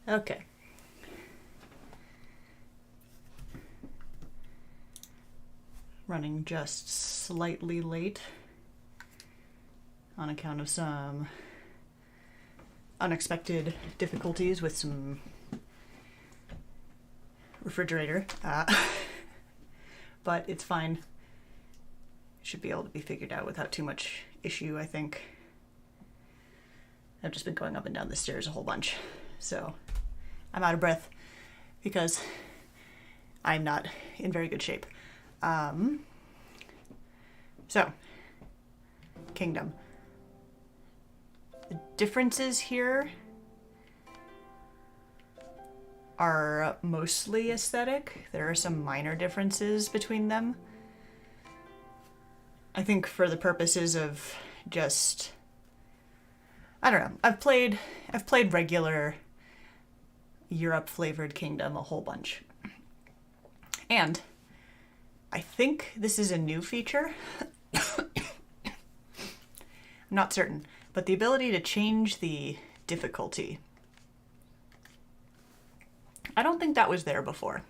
Okay. Running just slightly late on account of some unexpected difficulties with some refrigerator. But it's fine. Should be able to be figured out without too much issue, I think. I've just been going up and down the stairs a whole bunch, so I'm out of breath because I'm not in very good shape. So, Kingdom. The differences here are mostly aesthetic. There are some minor differences between them. I think for the purposes of just, I don't know. I've played regular Europe flavored Kingdom a whole bunch. And I think this is a new feature. I'm not certain, but the ability to change the difficulty. I don't think that was there before.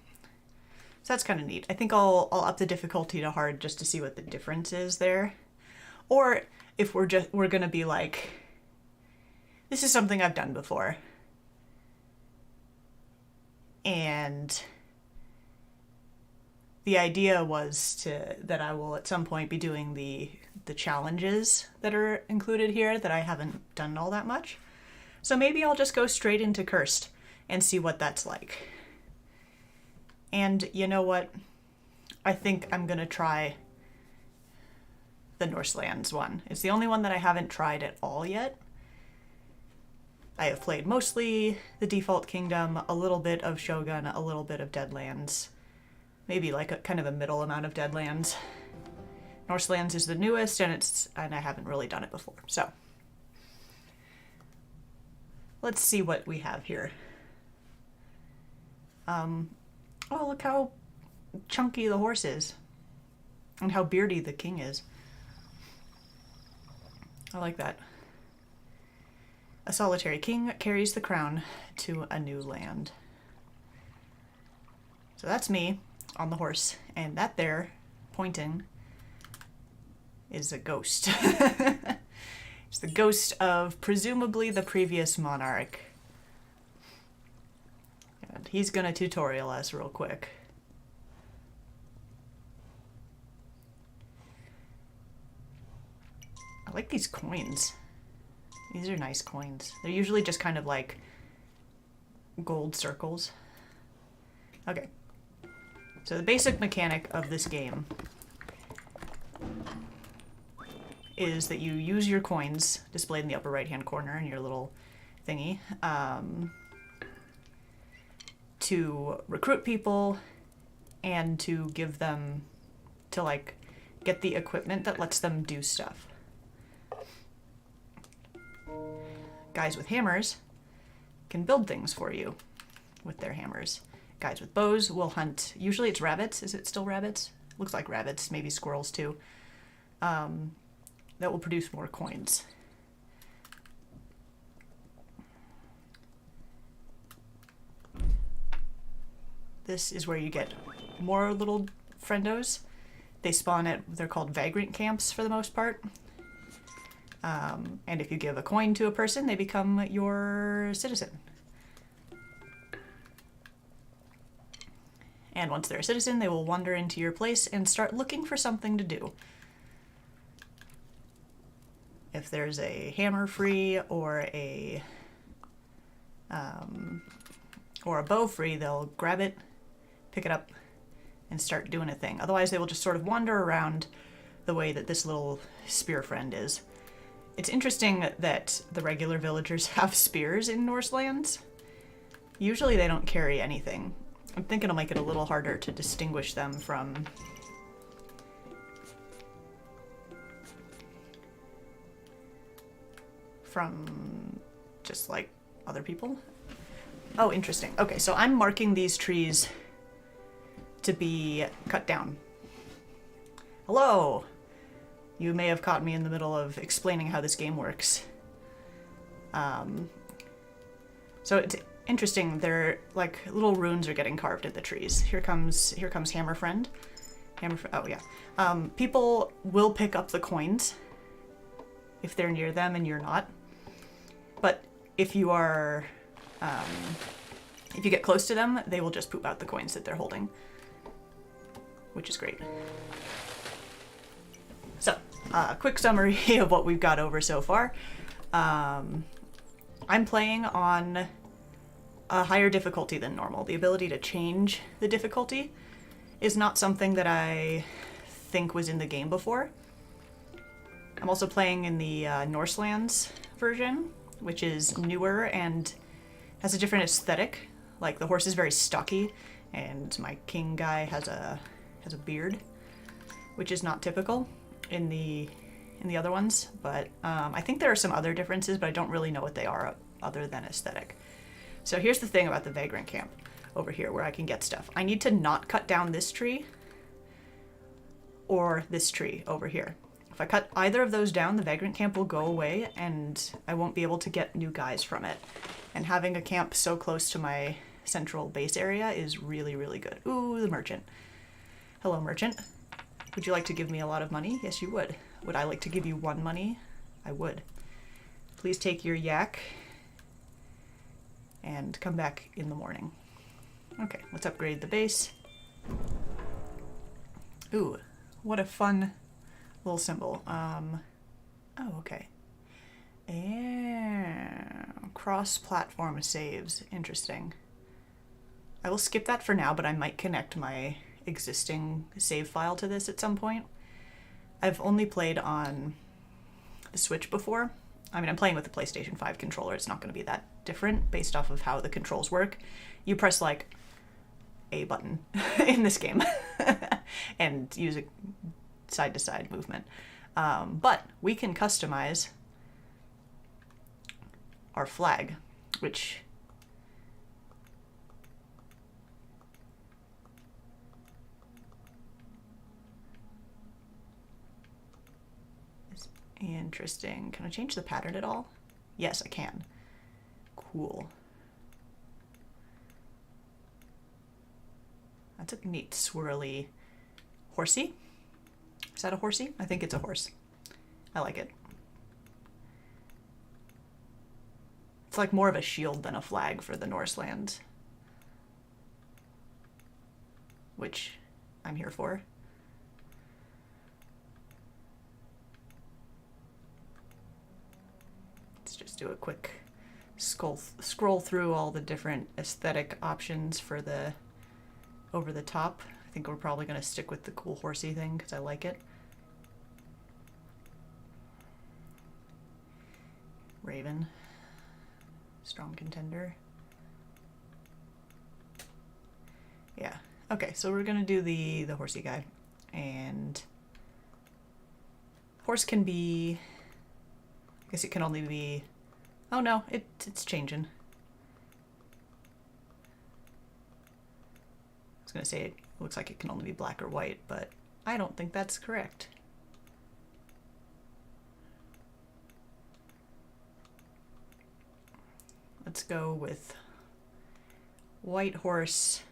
So that's kind of neat. I think I'll up the difficulty to hard just to see what the difference is there. Or if we're going to be like, this is something I've done before. And the idea was that I will at some point be doing the challenges that are included here that I haven't done all that much. So maybe I'll just go straight into Cursed and see what that's like. And you know what? I think I'm going to try the Norselands one. It's the only one that I haven't tried at all yet. I have played mostly the default Kingdom, a little bit of Shogun, a little bit of Deadlands. Maybe like a kind of a middle amount of Deadlands. Norselands is the newest, and I haven't really done it before. So let's see what we have here. Oh, look how chunky the horse is. And how beardy the king is. I like that. A solitary king carries the crown to a new land. So that's me on the horse. And that there, pointing, is a ghost. It's the ghost of presumably the previous monarch. And he's gonna tutorial us real quick. I like these coins. These are nice coins. They're usually just kind of like gold circles. Okay. So the basic mechanic of this game is that you use your coins, displayed in the upper right-hand corner in your little thingy, to recruit people and to give them, to like get the equipment that lets them do stuff. Guys with hammers can build things for you with their hammers. Guys with bows will hunt, usually it's rabbits. Is it still rabbits? Looks like rabbits, maybe squirrels too. That will produce more coins. This is where you get more little friendos. They spawn at, they're called vagrant camps for the most part. And if you give a coin to a person, they become your citizen. And once they're a citizen, they will wander into your place and start looking for something to do. If there's a hammer free or a bow free, they'll grab it, pick it up, and start doing a thing. Otherwise, they will just sort of wander around the way that this little spear friend is. It's interesting that the regular villagers have spears in Norselands. Usually they don't carry anything. I'm thinking it'll make it a little harder to distinguish them from just like other people. Oh, interesting. Okay, so I'm marking these trees to be cut down. Hello! You may have caught me in the middle of explaining how this game works. So interesting. They're like little runes are getting carved in the trees. Here comes Hammer Friend. Oh yeah. People will pick up the coins if they're near them and you're not. But if you are, if you get close to them, they will just poop out the coins that they're holding, which is great. So, quick summary of what we've got over so far. I'm playing on a higher difficulty than normal. The ability to change the difficulty is not something that I think was in the game before. I'm also playing in the Norselands version, which is newer and has a different aesthetic. Like, the horse is very stocky, and my king guy has a beard, which is not typical in the other ones. But I think there are some other differences, but I don't really know what they are other than aesthetic. So here's the thing about the Vagrant Camp over here, where I can get stuff. I need to not cut down this tree or this tree over here. If I cut either of those down, the Vagrant Camp will go away and I won't be able to get new guys from it. And having a camp so close to my central base area is really, really good. Ooh, the merchant. Hello, merchant. Would you like to give me a lot of money? Yes, you would. Would I like to give you 1 money? I would. Please take your yak and come back in the morning. Okay, let's upgrade the base. Ooh, what a fun little symbol. Oh, okay. And cross-platform saves. Interesting. I will skip that for now, but I might connect my existing save file to this at some point. I've only played on the Switch before. I mean, I'm playing with the PlayStation 5 controller. It's not going to be that different based off of how the controls work. You press, like, a button in this game and use a side-to-side movement. But we can customize our flag, which is interesting. Can I change the pattern at all? Yes, I can. Cool. That's a neat swirly horsey. Is that a horsey? I think it's a horse. I like it. It's like more of a shield than a flag for the Norseland, which I'm here for. Let's just do a quick scroll through all the different aesthetic options for the over the top. I think we're probably going to stick with the cool horsey thing because I like it. Raven. Strong contender. Yeah. Okay, so we're going to do the horsey guy. And horse can be... I guess it can only be... Oh no, it's changing. I was going to say it looks like it can only be black or white, but I don't think that's correct. Let's go with white horse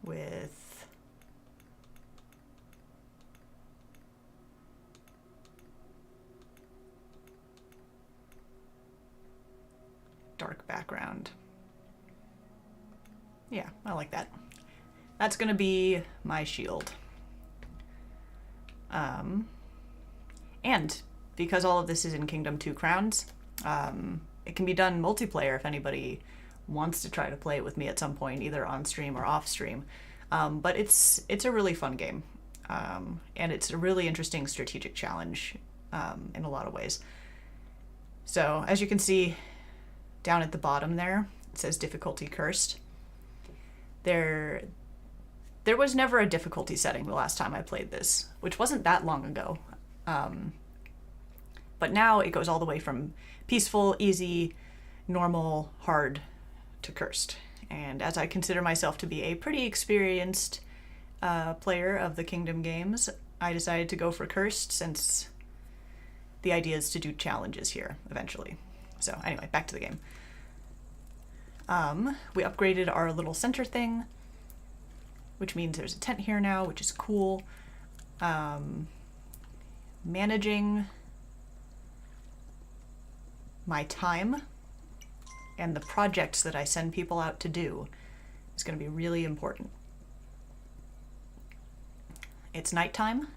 with dark background. Yeah, I like that. That's gonna be my shield. And because all of this is in Kingdom 2 Crowns, it can be done multiplayer if anybody wants to try to play it with me at some point, either on stream or off stream. But it's a really fun game, and it's a really interesting strategic challenge in a lot of ways. So as you can see down at the bottom there, it says difficulty cursed. There was never a difficulty setting the last time I played this, which wasn't that long ago. But now it goes all the way from peaceful, easy, normal, hard to cursed. And as I consider myself to be a pretty experienced player of the Kingdom games, I decided to go for cursed since the idea is to do challenges here eventually. So anyway, back to the game. We upgraded our little center thing, which means there's a tent here now, which is cool. Managing my time and the projects that I send people out to do is going to be really important. It's nighttime,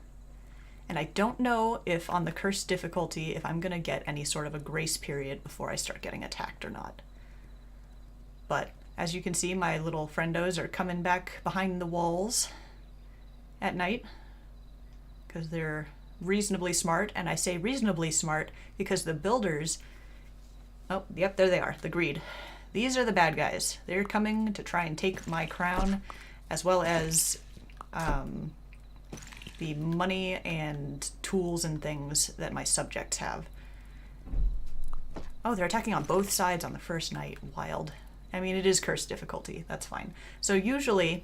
and I don't know if on the cursed difficulty if I'm going to get any sort of a grace period before I start getting attacked or not. But as you can see, my little friendos are coming back behind the walls at night because they're reasonably smart, and I say reasonably smart because the builders... Oh, yep, there they are, the greed. These are the bad guys. They're coming to try and take my crown, as well as the money and tools and things that my subjects have. Oh, they're attacking on both sides on the first night. Wild. I mean, it is cursed difficulty. That's fine. So usually,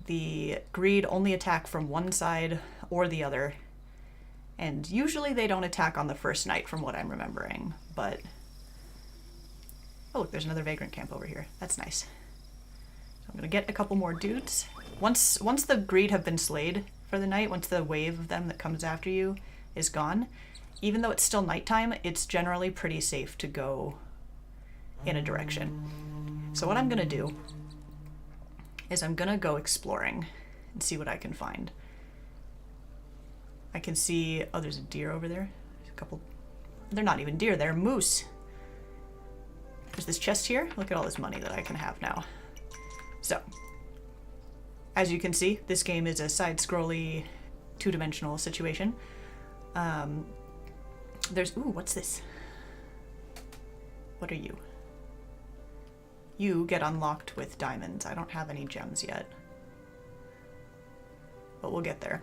the greed only attack from one side or the other. And usually they don't attack on the first night, from what I'm remembering, but... Oh, look, there's another vagrant camp over here. That's nice. So I'm gonna get a couple more dudes. Once the greed have been slayed for the night, once the wave of them that comes after you is gone, even though it's still nighttime, it's generally pretty safe to go in a direction. So what I'm gonna do is I'm gonna go exploring and see what I can find. I can see... Oh, there's a deer over there. There's a couple... They're not even deer, they're moose. There's this chest here. Look at all this money that I can have now. So, as you can see, this game is a side-scrolly, two-dimensional situation. There's... Ooh, what's this? What are you? You get unlocked with diamonds. I don't have any gems yet. But we'll get there.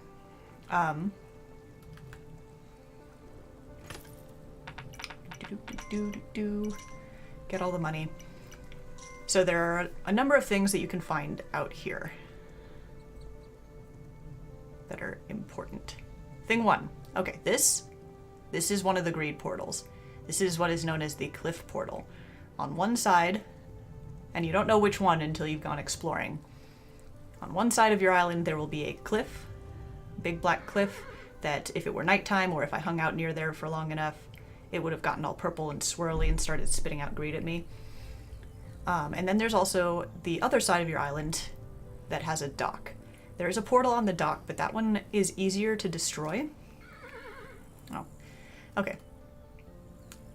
Get all the money. So there are a number of things that you can find out here that are important. Thing one. Okay, this is one of the greed portals. This is what is known as the cliff portal. On one side, and you don't know which one until you've gone exploring. On one side of your island there will be a cliff, big black cliff, that if it were nighttime or if I hung out near there for long enough, it would have gotten all purple and swirly and started spitting out greed at me. And then there's also the other side of your island that has a dock. There is a portal on the dock, but that one is easier to destroy. Oh, okay.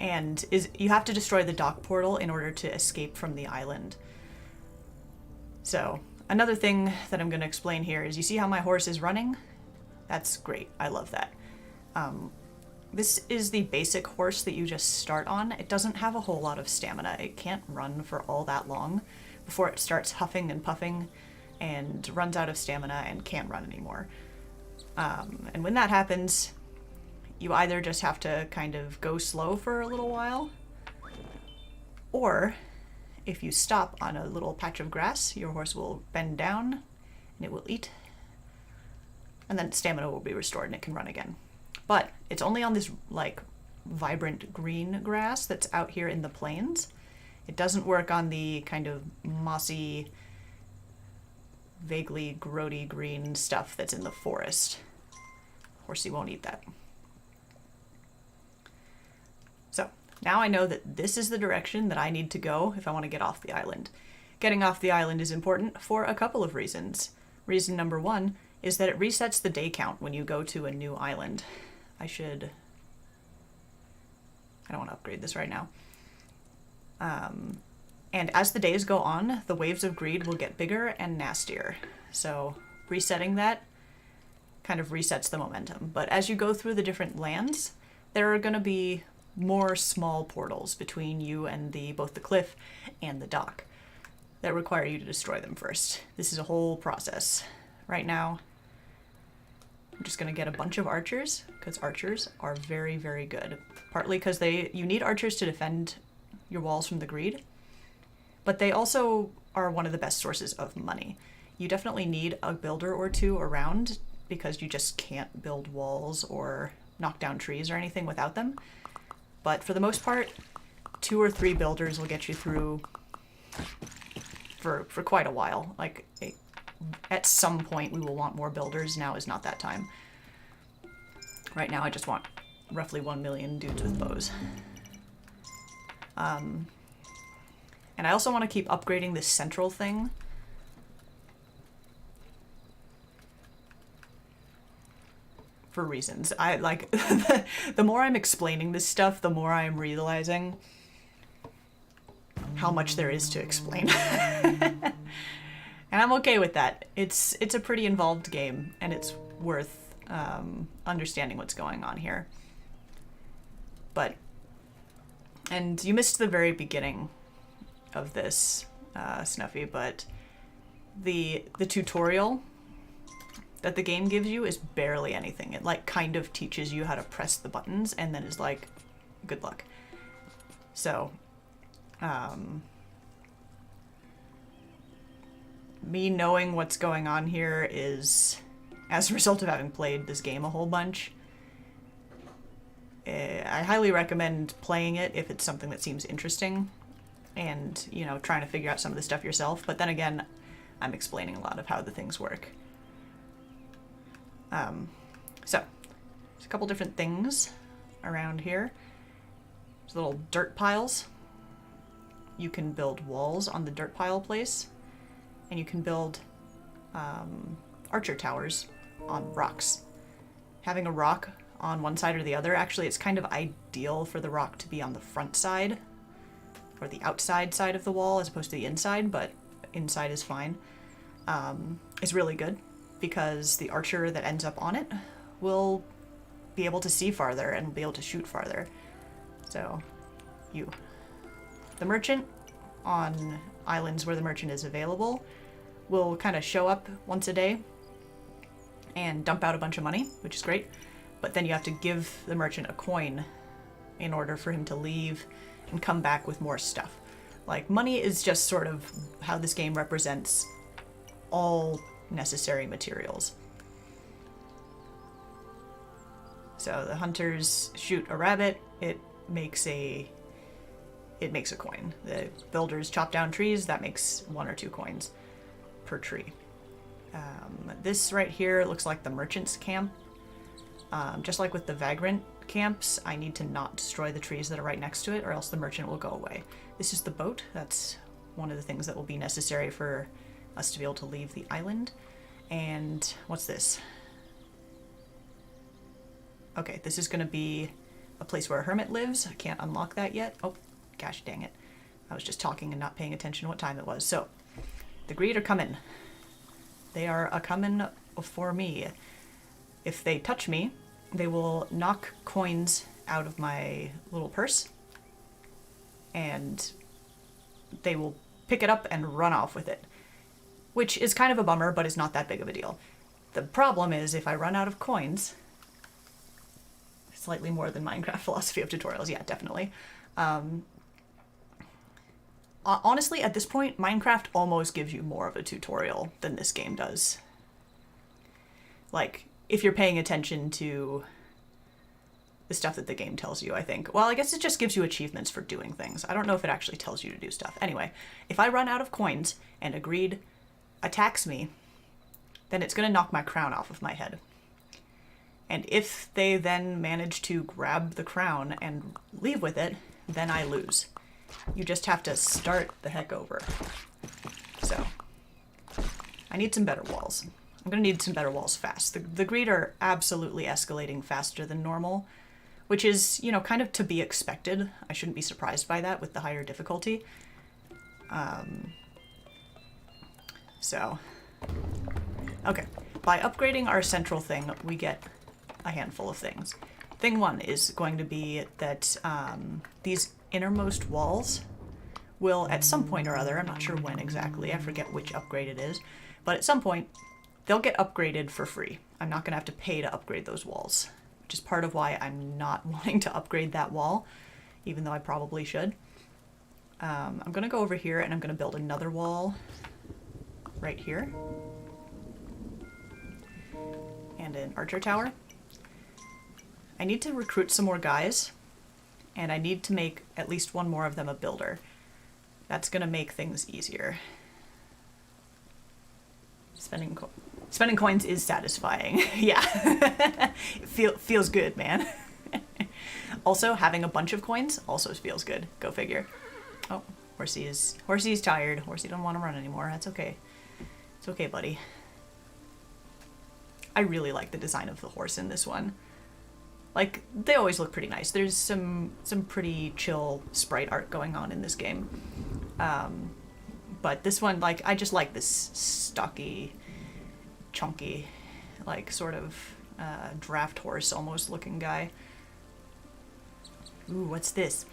And you have to destroy the dock portal in order to escape from the island. So, another thing that I'm going to explain here is you see how my horse is running? That's great. I love that. This is the basic horse that you just start on. It doesn't have a whole lot of stamina. It can't run for all that long before it starts huffing and puffing and runs out of stamina and can't run anymore. And when that happens, you either just have to kind of go slow for a little while, or if you stop on a little patch of grass, your horse will bend down and it will eat, and then stamina will be restored and it can run again. But it's only on this, like, vibrant green grass that's out here in the plains. It doesn't work on the kind of mossy, vaguely grody green stuff that's in the forest. Horsey won't eat that. So, now I know that this is the direction that I need to go if I want to get off the island. Getting off the island is important for a couple of reasons. Reason number one is that it resets the day count when you go to a new island. I don't want to upgrade this right now. And as the days go on, the waves of greed will get bigger and nastier. So resetting that kind of resets the momentum. But as you go through the different lands, there are going to be more small portals between you and both the cliff and the dock that require you to destroy them first. This is a whole process. Right now, I'm just going to get a bunch of archers, because archers are very, very good. Partly because you need archers to defend your walls from the greed, but they also are one of the best sources of money. You definitely need a builder or two around, because you just can't build walls or knock down trees or anything without them. But for the most part, 2 or 3 builders will get you through for quite a while. Like, at some point we will want more builders. Now is not that time. Right now I just want roughly 1 million dudes with bows. And I also want to keep upgrading this central thing. For reasons. I like the more I'm explaining this stuff, the more I'm realizing how much there is to explain. And I'm okay with that. It's a pretty involved game, and it's worth understanding what's going on here. But, and you missed the very beginning of this, Snuffy, but the tutorial that the game gives you is barely anything. It like kind of teaches you how to press the buttons and then is like, good luck. So, me knowing what's going on here is as a result of having played this game a whole bunch. I highly recommend playing it if it's something that seems interesting and, you know, trying to figure out some of the stuff yourself. But then again, I'm explaining a lot of how the things work. So, there's a couple different things around here. There's little dirt piles. You can build walls on the dirt pile place, and you can build archer towers on rocks. Having a rock on one side or the other, actually it's kind of ideal for the rock to be on the front side, or the outside side of the wall as opposed to the inside, but inside is fine. It's really good because the archer that ends up on it will be able to see farther and will be able to shoot farther. So, the merchant on islands where the merchant is available will kind of show up once a day and dump out a bunch of money, which is great. But then you have to give the merchant a coin in order for him to leave and come back with more stuff. Like, money is just sort of how this game represents all necessary materials. So the hunters shoot a rabbit, it makes a coin. The builders chop down trees, that makes 1 or 2 coins per tree. This right here looks like the merchant's camp. Just like with the vagrant camps, I need to not destroy the trees that are right next to it, or else the merchant will go away. This is the boat. That's one of the things that will be necessary for us to be able to leave the island. And what's this? Okay, this is going to be a place where a hermit lives. I can't unlock that yet. Oh, gosh dang it. I was just talking and not paying attention to what time it was. So, the greed are coming. They are a-coming for me. If they touch me, they will knock coins out of my little purse, and they will pick it up and run off with it, which is kind of a bummer, but is not that big of a deal. The problem is if I run out of coins, slightly more than Minecraft philosophy of tutorials, yeah, definitely. Honestly, at this point, Minecraft almost gives you more of a tutorial than this game does. Like, if you're paying attention to the stuff that the game tells you, I think. Well, I guess it just gives you achievements for doing things. I don't know if it actually tells you to do stuff. Anyway, if I run out of coins and a greed attacks me, then it's going to knock my crown off of my head. And if they then manage to grab the crown and leave with it, then I lose. You just have to start the heck over. So, I need some better walls. I'm going to need some better walls fast. The greed are absolutely escalating faster than normal, which is, you know, kind of to be expected. I shouldn't be surprised by that with the higher difficulty. So, okay. By upgrading our central thing, we get a handful of things. Thing 1 is going to be that these innermost walls will, at some point or other, I'm not sure when exactly, I forget which upgrade it is, but at some point, they'll get upgraded for free. I'm not going to have to pay to upgrade those walls, which is part of why I'm not wanting to upgrade that wall, even though I probably should. I'm going to go over here and I'm going to build another wall right here. And an archer tower. I need to recruit some more guys, and I need to make at least one more of them a builder. That's gonna make things easier. Spending coins is satisfying. Yeah. Feels good, man. Also, having a bunch of coins also feels good. Go figure. Oh, Horsey's tired. Horsey don't want to run anymore. That's okay. It's okay, buddy. I really like the design of the horse in this one. Like, they always look pretty nice. There's some pretty chill sprite art going on in this game. But this one, like, I just like this stocky, chunky, like, sort of draft horse almost looking guy. Ooh, what's this?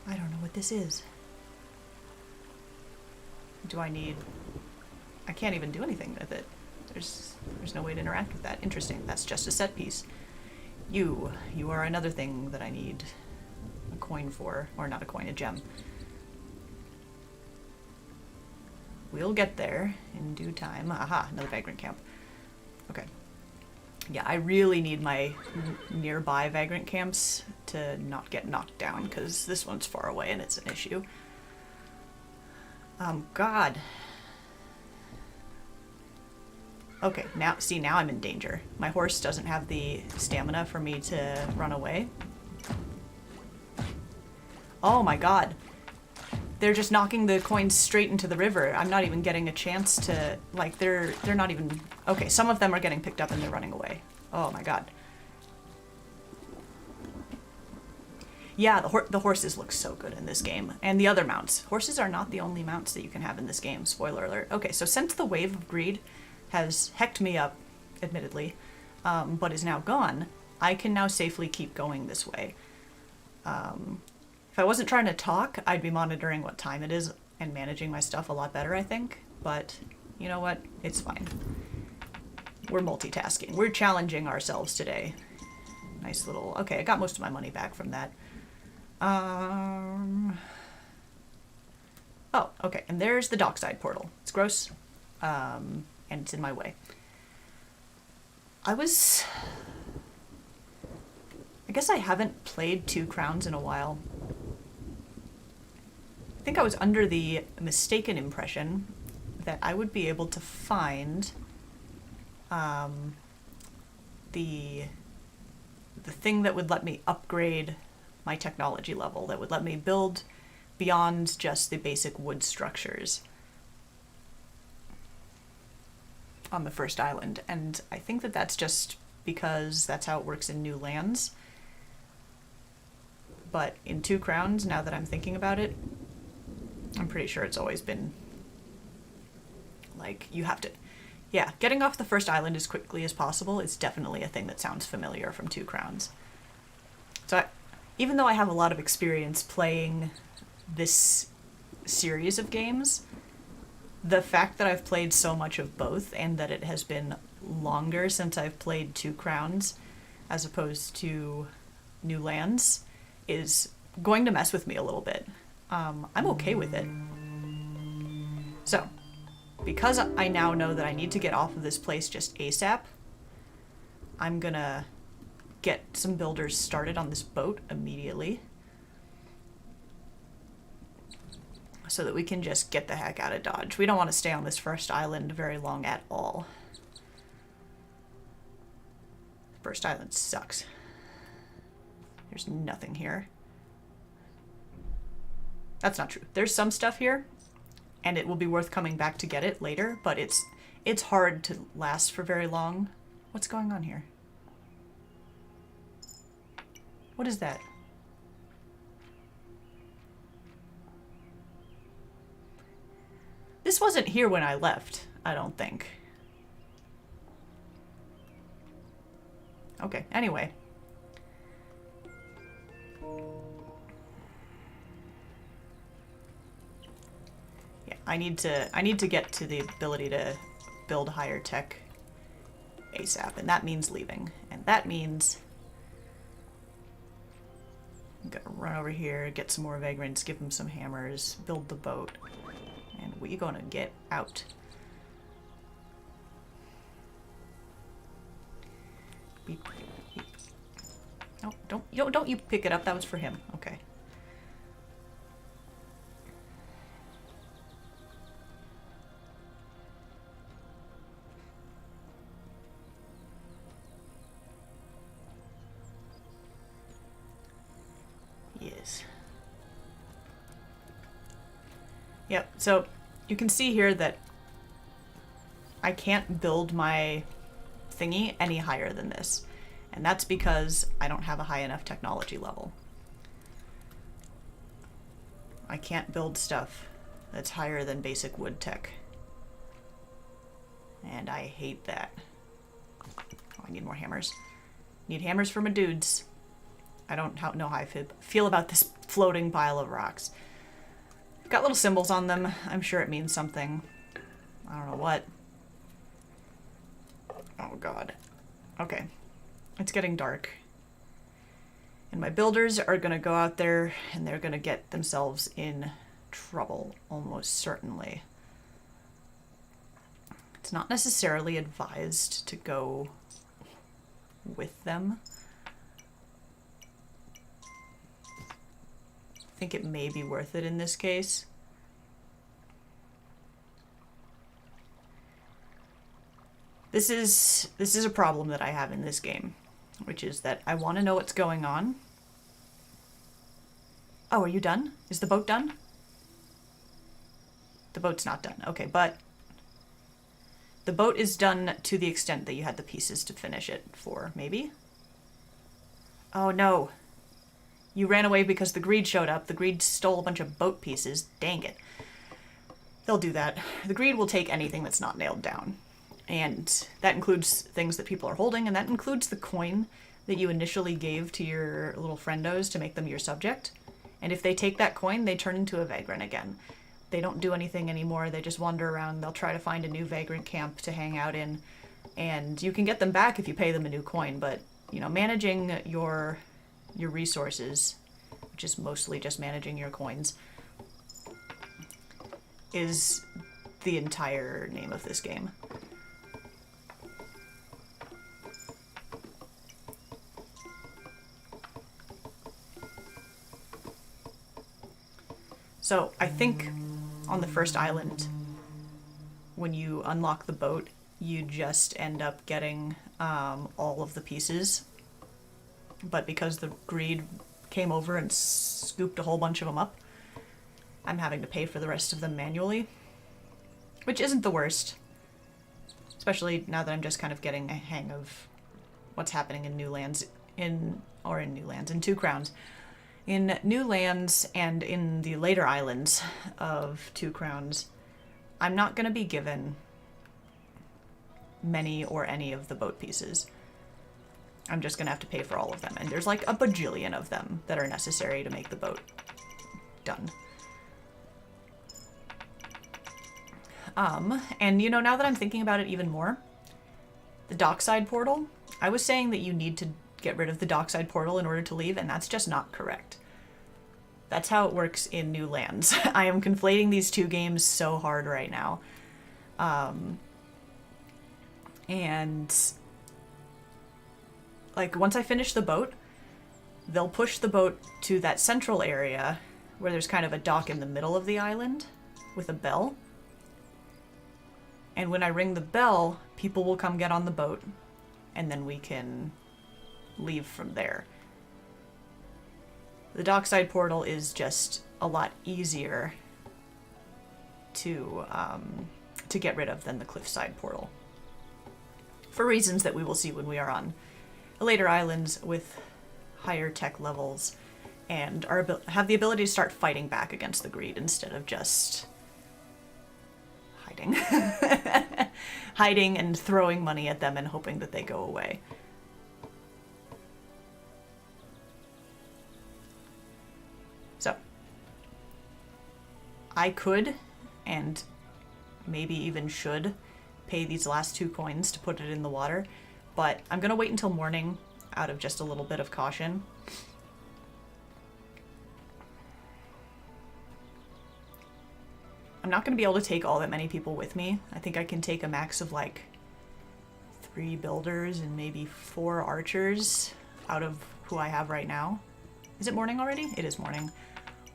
I don't know what this is. Do I need... I can't even do anything with it. There's no way to interact with that. Interesting. That's just a set piece. You are another thing that I need a coin for. Or not a coin, a gem. We'll get there in due time. Aha, another vagrant camp. Okay. Yeah, I really need my nearby vagrant camps to not get knocked down, because this one's far away and it's an issue. God. Okay, now I'm in danger. My horse doesn't have the stamina for me to run away. Oh my god. They're just knocking the coins straight into the river. I'm not even getting a chance to, like, they're not even... Okay, some of them are getting picked up and they're running away. Oh my god. Yeah, the horses look so good in this game. And the other mounts. Horses are not the only mounts that you can have in this game. Spoiler alert. Okay, so since the Wave of Greed has hecked me up, admittedly, but is now gone, I can now safely keep going this way. If I wasn't trying to talk, I'd be monitoring what time it is and managing my stuff a lot better, I think. But you know what? It's fine. We're multitasking. We're challenging ourselves today. Nice little... Okay, I got most of my money back from that. Oh, okay. And there's the dockside portal. It's gross. And it's in my way. I guess I haven't played Two Crowns in a while. I think I was under the mistaken impression that I would be able to find the thing that would let me upgrade my technology level, that would let me build beyond just the basic wood structures on the first island. And I think that that's just because that's how it works in New Lands. But in Two Crowns, now that I'm thinking about it, I'm pretty sure it's always been like, you have to... Yeah, getting off the first island as quickly as possible is definitely a thing that sounds familiar from Two Crowns. So even though I have a lot of experience playing this series of games, the fact that I've played so much of both and that it has been longer since I've played Two Crowns as opposed to New Lands is going to mess with me a little bit. I'm okay with it. So, because I now know that I need to get off of this place just ASAP, I'm gonna get some builders started on this boat immediately so that we can just get the heck out of Dodge. We don't want to stay on this first island very long at all. First island sucks. There's nothing here. That's not true. There's some stuff here, and it will be worth coming back to get it later, but it's hard to last for very long. What's going on here? What is that? This wasn't here when I left, I don't think. Okay, anyway. Yeah, I need to get to the ability to build higher tech ASAP, and that means leaving. And that means I'm gonna run over here, get some more vagrants, give them some hammers, build the boat, and we gonna get out. Beep, beep, beep. No, don't you pick it up. That was for him. Okay. Yes. Yep, so you can see here that I can't build my thingy any higher than this. And that's because I don't have a high enough technology level. I can't build stuff that's higher than basic wood tech. And I hate that. Oh, I need more hammers. Need hammers for my dudes. I don't know how I feel about this floating pile of rocks. Got little symbols on them. I'm sure it means something. I don't know what. Oh god. Okay. It's getting dark. And my builders are gonna go out there and they're gonna get themselves in trouble, almost certainly. It's not necessarily advised to go with them. I think it may be worth it in this case. This is a problem that I have in this game, which is that I want to know what's going on. Oh, are you done? Is the boat done? The boat's not done. Okay, but the boat is done to the extent that you had the pieces to finish it for, maybe? Oh no. You ran away because the greed showed up. The greed stole a bunch of boat pieces. Dang it. They'll do that. The greed will take anything that's not nailed down. And that includes things that people are holding, and that includes the coin that you initially gave to your little friendos to make them your subject. And if they take that coin, they turn into a vagrant again. They don't do anything anymore. They just wander around. They'll try to find a new vagrant camp to hang out in. And you can get them back if you pay them a new coin, but, you know, managing your resources, which is mostly just managing your coins, is the entire name of this game. So I think on the first island, when you unlock the boat, you just end up getting all of the pieces. But because the greed came over and scooped a whole bunch of them up, I'm having to pay for the rest of them manually, which isn't the worst. Especially now that I'm just kind of getting a hang of what's happening in New Lands, in Two Crowns. In New Lands and in the later islands of Two Crowns, I'm not going to be given many or any of the boat pieces. I'm just going to have to pay for all of them. And there's like a bajillion of them that are necessary to make the boat done. And you know, now that I'm thinking about it even more, the dockside portal, I was saying that you need to get rid of the dockside portal in order to leave, and that's just not correct. That's how it works in New Lands. I am conflating these two games so hard right now. And like once I finish the boat, they'll push the boat to that central area where there's kind of a dock in the middle of the island with a bell. And when I ring the bell, people will come get on the boat, and then we can leave from there. The dockside portal is just a lot easier to get rid of than the cliffside portal, for reasons that we will see when we are on later islands with higher tech levels and have the ability to start fighting back against the greed instead of just hiding. Hiding and throwing money at them and hoping that they go away. So, I could, and maybe even should, pay these last 2 coins to put it in the water, but I'm gonna wait until morning out of just a little bit of caution. I'm not going to be able to take all that many people with me. I think I can take a max of like 3 builders and maybe 4 archers out of who I have right now. Is it morning already? It is morning.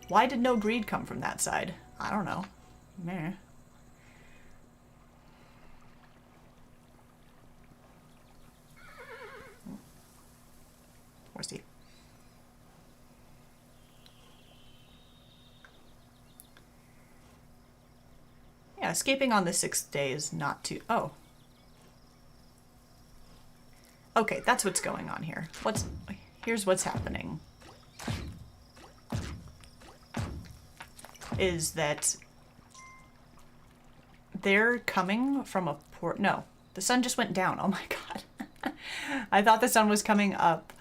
Why did no greed come from that side? I don't know. Meh. Where's he? Yeah, escaping on the 6th day is not too... Oh. Okay, that's what's going on here. Here's what's happening. Is that they're coming from a port... No, the sun just went down. Oh my god. I thought the sun was coming up.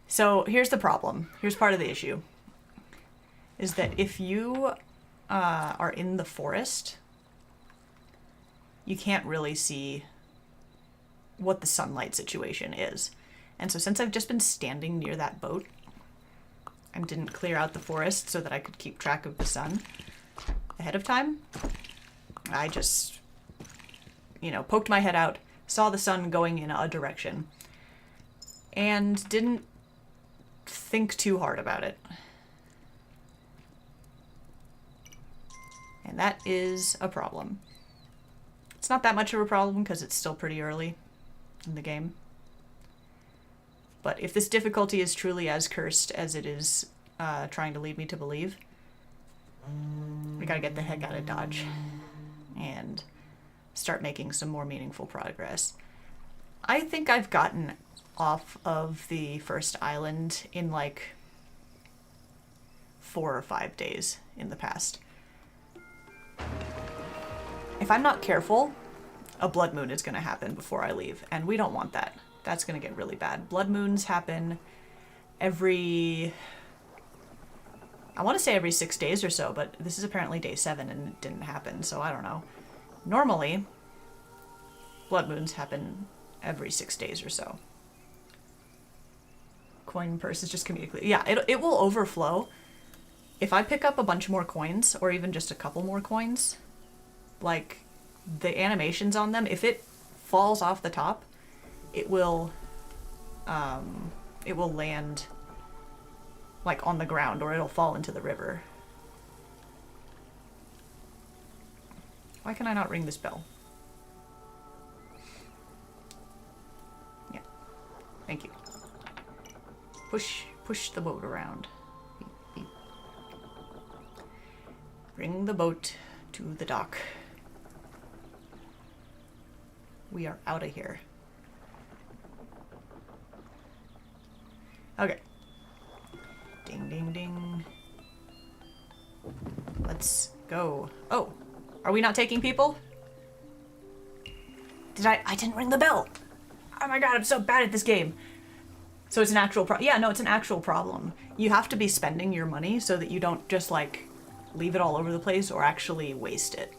So here's the problem. Here's part of the issue. Is that if you are in the forest, you can't really see what the sunlight situation is. And so since I've just been standing near that boat, I didn't clear out the forest so that I could keep track of the sun ahead of time. I just, you know, poked my head out, saw the sun going in a direction, and didn't think too hard about it. And that is a problem. It's not that much of a problem because it's still pretty early in the game. But if this difficulty is truly as cursed as it is trying to lead me to believe, we gotta get the heck out of Dodge and start making some more meaningful progress. I think I've gotten off of the first island in like 4 or 5 days in the past. If I'm not careful, a blood moon is going to happen before I leave, and we don't want that. That's going to get really bad. Blood moons happen every... I want to say every 6 days or so, but this is apparently day 7 and it didn't happen, so I don't know. Normally, blood moons happen every 6 days or so. Coin purse is just comedically... Yeah, it will overflow. If I pick up a bunch more coins, or even just a couple more coins, like, the animations on them, if it falls off the top, it will land, like, on the ground, or it'll fall into the river. Why can I not ring this bell? Yeah. Thank you. Push the boat around. Beep, beep. Bring the boat to the dock. We are out of here. Okay. Ding, ding, ding. Let's go. Oh, are we not taking people? I didn't ring the bell. Oh my god, I'm so bad at this game. So it's an actual yeah, no, it's an actual problem. You have to be spending your money so that you don't just, like, leave it all over the place or actually waste it.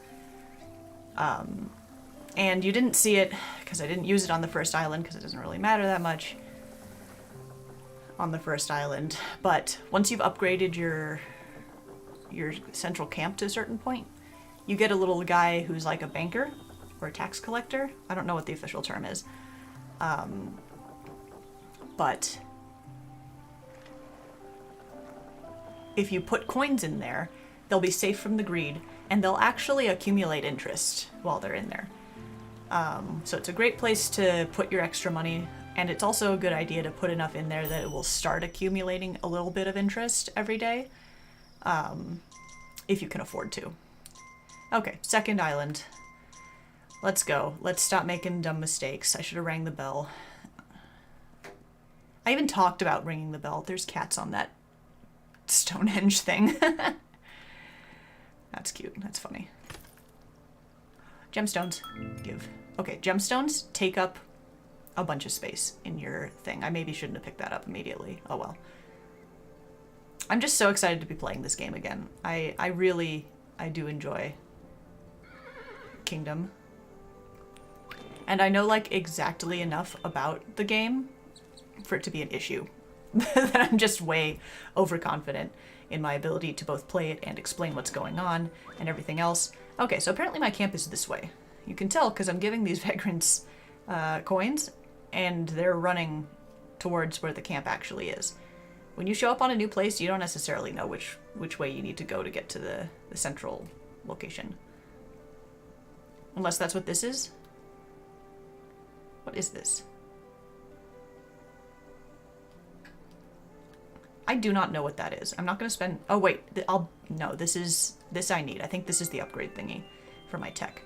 And you didn't see it because I didn't use it on the first island because it doesn't really matter that much on the first island. But once you've upgraded your central camp to a certain point, you get a little guy who's like a banker or a tax collector. I don't know what the official term is. But if you put coins in there, they'll be safe from the greed, and they'll actually accumulate interest while they're in there. So it's a great place to put your extra money, and it's also a good idea to put enough in there that it will start accumulating a little bit of interest every day, if you can afford to. Okay, second island. Let's go. Let's stop making dumb mistakes. I should have rang the bell. I even talked about ringing the bell. There's cats on that Stonehenge thing. That's cute. That's funny. Gemstones. Give. Okay, gemstones take up a bunch of space in your thing. I maybe shouldn't have picked that up immediately. Oh well. I'm just so excited to be playing this game again. I do enjoy Kingdom. And I know, like, exactly enough about the game for it to be an issue. That I'm just way overconfident in my ability to both play it and explain what's going on and everything else. Okay, so apparently my camp is this way. You can tell because I'm giving these vagrants coins, and they're running towards where the camp actually is. When you show up on a new place, you don't necessarily know which way you need to go to get to the central location. Unless that's what this is. What is this? I do not know what that is. I'm not going to spend... Oh, wait. No, this I need. I think this is the upgrade thingy for my tech.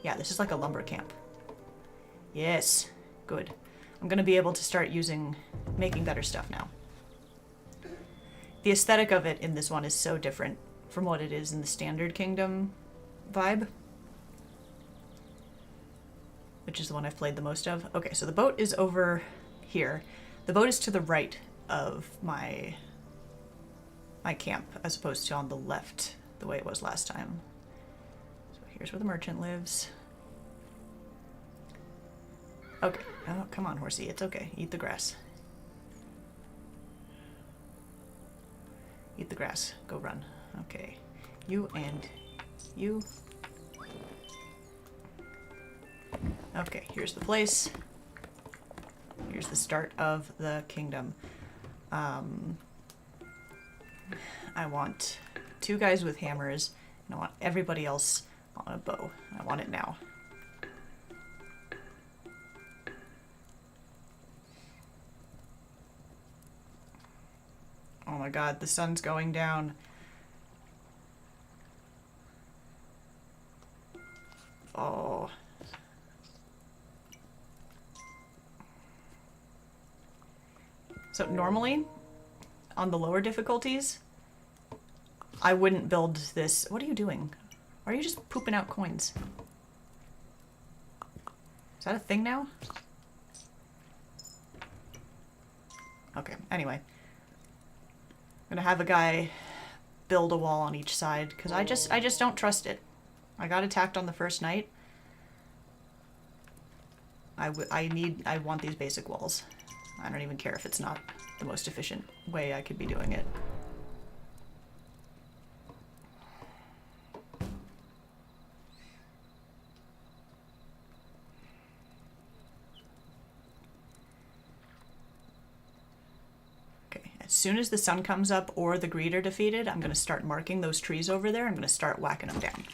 Yeah, this is like a lumber camp. Yes. Good. I'm going to be able to start making better stuff now. The aesthetic of it in this one is so different from what it is in the Standard Kingdom vibe. Which is the one I've played the most of. Okay, so the boat is over here. The boat is to the right of my camp, as opposed to on the left, the way it was last time. So here's where the merchant lives. Okay. Oh, come on, horsey. It's okay. Eat the grass. Eat the grass. Go run. Okay. You and you. Okay, here's the place. Here's the start of the kingdom. I want 2 guys with hammers, and I want everybody else on a bow. I want it now. Oh my god, the sun's going down. Oh. So normally, on the lower difficulties, I wouldn't build this. What are you doing? Are you just pooping out coins? Is that a thing now? Okay, anyway. I'm gonna have a guy build a wall on each side, because I just don't trust it. I got attacked on the first night. I want these basic walls. I don't even care if it's not the most efficient way I could be doing it. Okay, as soon as the sun comes up or the greed are defeated, I'm going to start marking those trees over there. I'm going to start whacking them down.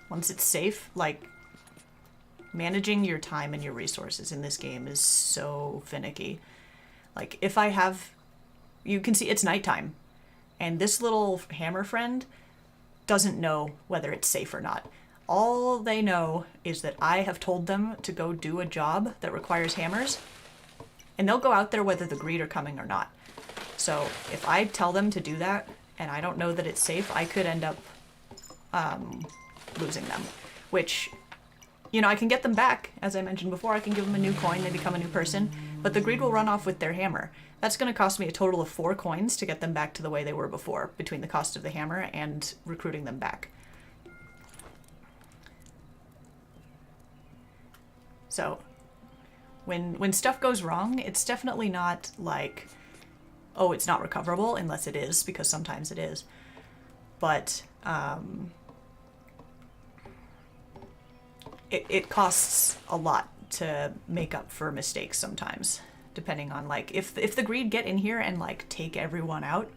Once it's safe, like, managing your time and your resources in this game is so finicky. Like, if I have... You can see it's nighttime. And this little hammer friend doesn't know whether it's safe or not. All they know is that I have told them to go do a job that requires hammers. And they'll go out there whether the greed are coming or not. So, if I tell them to do that, and I don't know that it's safe, I could end up losing them. Which... You know, I can get them back. As I mentioned before, I can give them a new coin, they become a new person, but the greed will run off with their hammer. That's going to cost me a total of 4 coins to get them back to the way they were before, between the cost of the hammer and recruiting them back. So, when stuff goes wrong, it's definitely not like, oh, it's not recoverable, unless it is, because sometimes it is. But, it costs a lot to make up for mistakes sometimes, depending on, like, if the greed get in here and, like, take everyone out,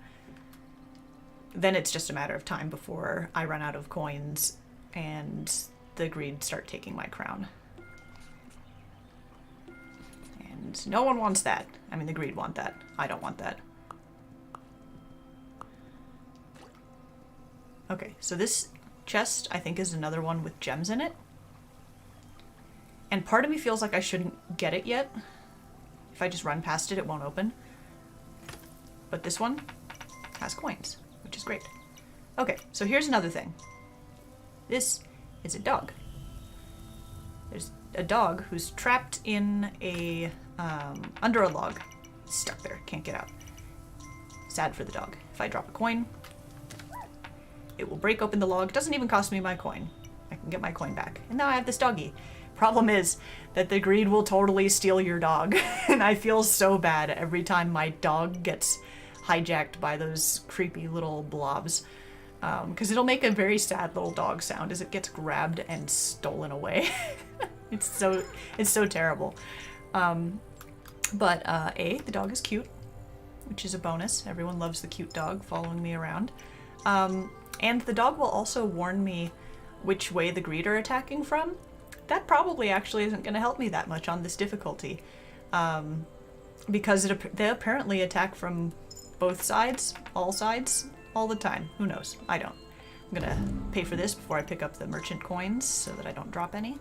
then it's just a matter of time before I run out of coins and the greed start taking my crown. And no one wants that. I mean, the greed want that. I don't want that. Okay, so this chest, I think, is another one with gems in it. And part of me feels like I shouldn't get it yet. If I just run past it, it won't open. But this one has coins, which is great. Okay, so here's another thing. This is a dog. There's a dog who's trapped in a, under a log. Stuck there, can't get out. Sad for the dog. If I drop a coin, it will break open the log. Doesn't even cost me my coin. I can get my coin back. And now I have this doggy. Problem is that the greed will totally steal your dog. And I feel so bad every time my dog gets hijacked by those creepy little blobs. Because it'll make a very sad little dog sound as it gets grabbed and stolen away. It's so terrible. But the dog is cute, which is a bonus. Everyone loves the cute dog following me around. And the dog will also warn me which way the greed are attacking from. That probably actually isn't going to help me that much on this difficulty. Because they apparently attack from both sides, all the time. Who knows? I don't. I'm gonna pay for this before I pick up the merchant coins so that I don't drop any.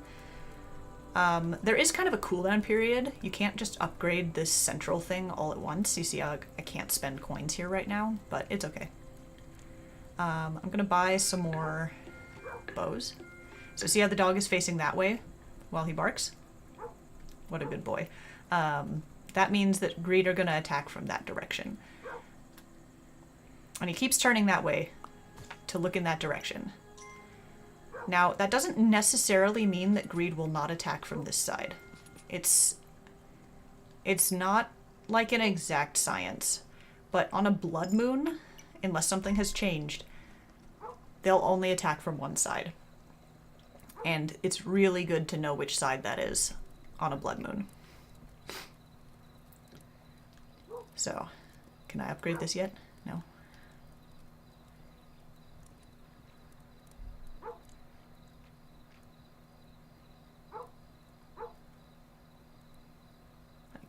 There is kind of a cooldown period. You can't just upgrade this central thing all at once. You see how I can't spend coins here right now, but it's okay. I'm gonna buy some more bows. So see how the dog is facing that way while he barks? What a good boy. That means that greed are gonna attack from that direction. And he keeps turning that way to look in that direction. Now, that doesn't necessarily mean that greed will not attack from this side. It's not like an exact science, but on a blood moon, unless something has changed, they'll only attack from one side. And it's really good to know which side that is on a blood moon. So, can I upgrade this yet? No.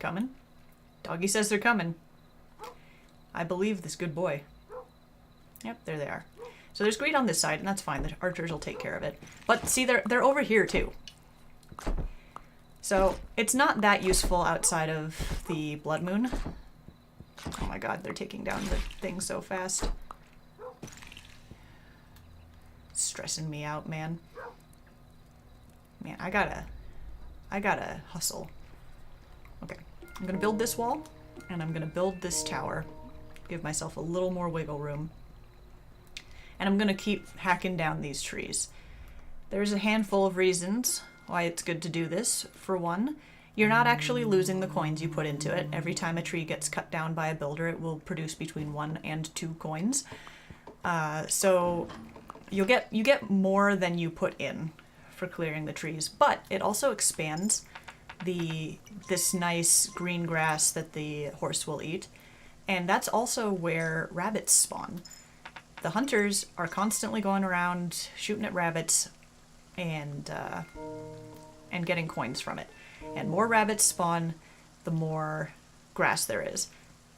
Coming? Doggy says they're coming. I believe this good boy. Yep, there they are. So there's greed on this side, and that's fine. The archers will take care of it. But see, they're over here too. So it's not that useful outside of the blood moon. Oh my god, they're taking down the thing so fast. It's stressing me out, man. Man, I gotta hustle. Okay, I'm gonna build this wall, and I'm gonna build this tower. Give myself a little more wiggle room. And I'm gonna keep hacking down these trees. There's a handful of reasons why it's good to do this. For one, you're not actually losing the coins you put into it. Every time a tree gets cut down by a builder, it will produce between 1 and 2 coins. So you get more than you put in for clearing the trees, but it also expands this nice green grass that the horse will eat, and that's also where rabbits spawn. The hunters are constantly going around shooting at rabbits and getting coins from it. And more rabbits spawn, the more grass there is.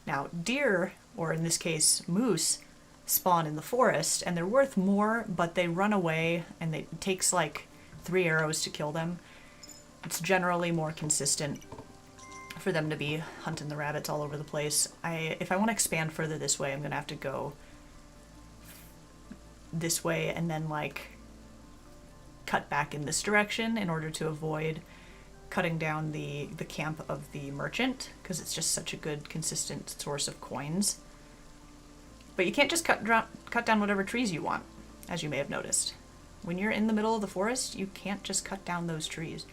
Now, deer, or in this case, moose, spawn in the forest, and they're worth more, but they run away, and it takes like 3 arrows to kill them. It's generally more consistent for them to be hunting the rabbits all over the place. If I want to expand further this way, I'm going to have to go this way and then like cut back in this direction in order to avoid cutting down the camp of the merchant, because it's just such a good consistent source of coins. But you can't just cut down whatever trees you want, as you may have noticed. When you're in the middle of the forest, you can't just cut down those trees.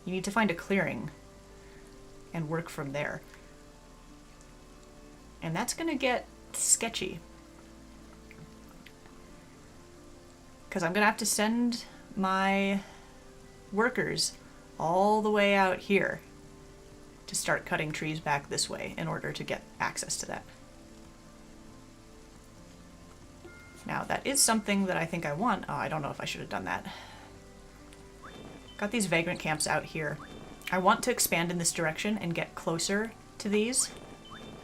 You need to find a clearing and work from there. And that's gonna get sketchy. Because I'm gonna have to send my workers all the way out here to start cutting trees back this way in order to get access to that. Now, that is something that I think I want. Oh, I don't know if I should have done that. Got these vagrant camps out here. I want to expand in this direction and get closer to these.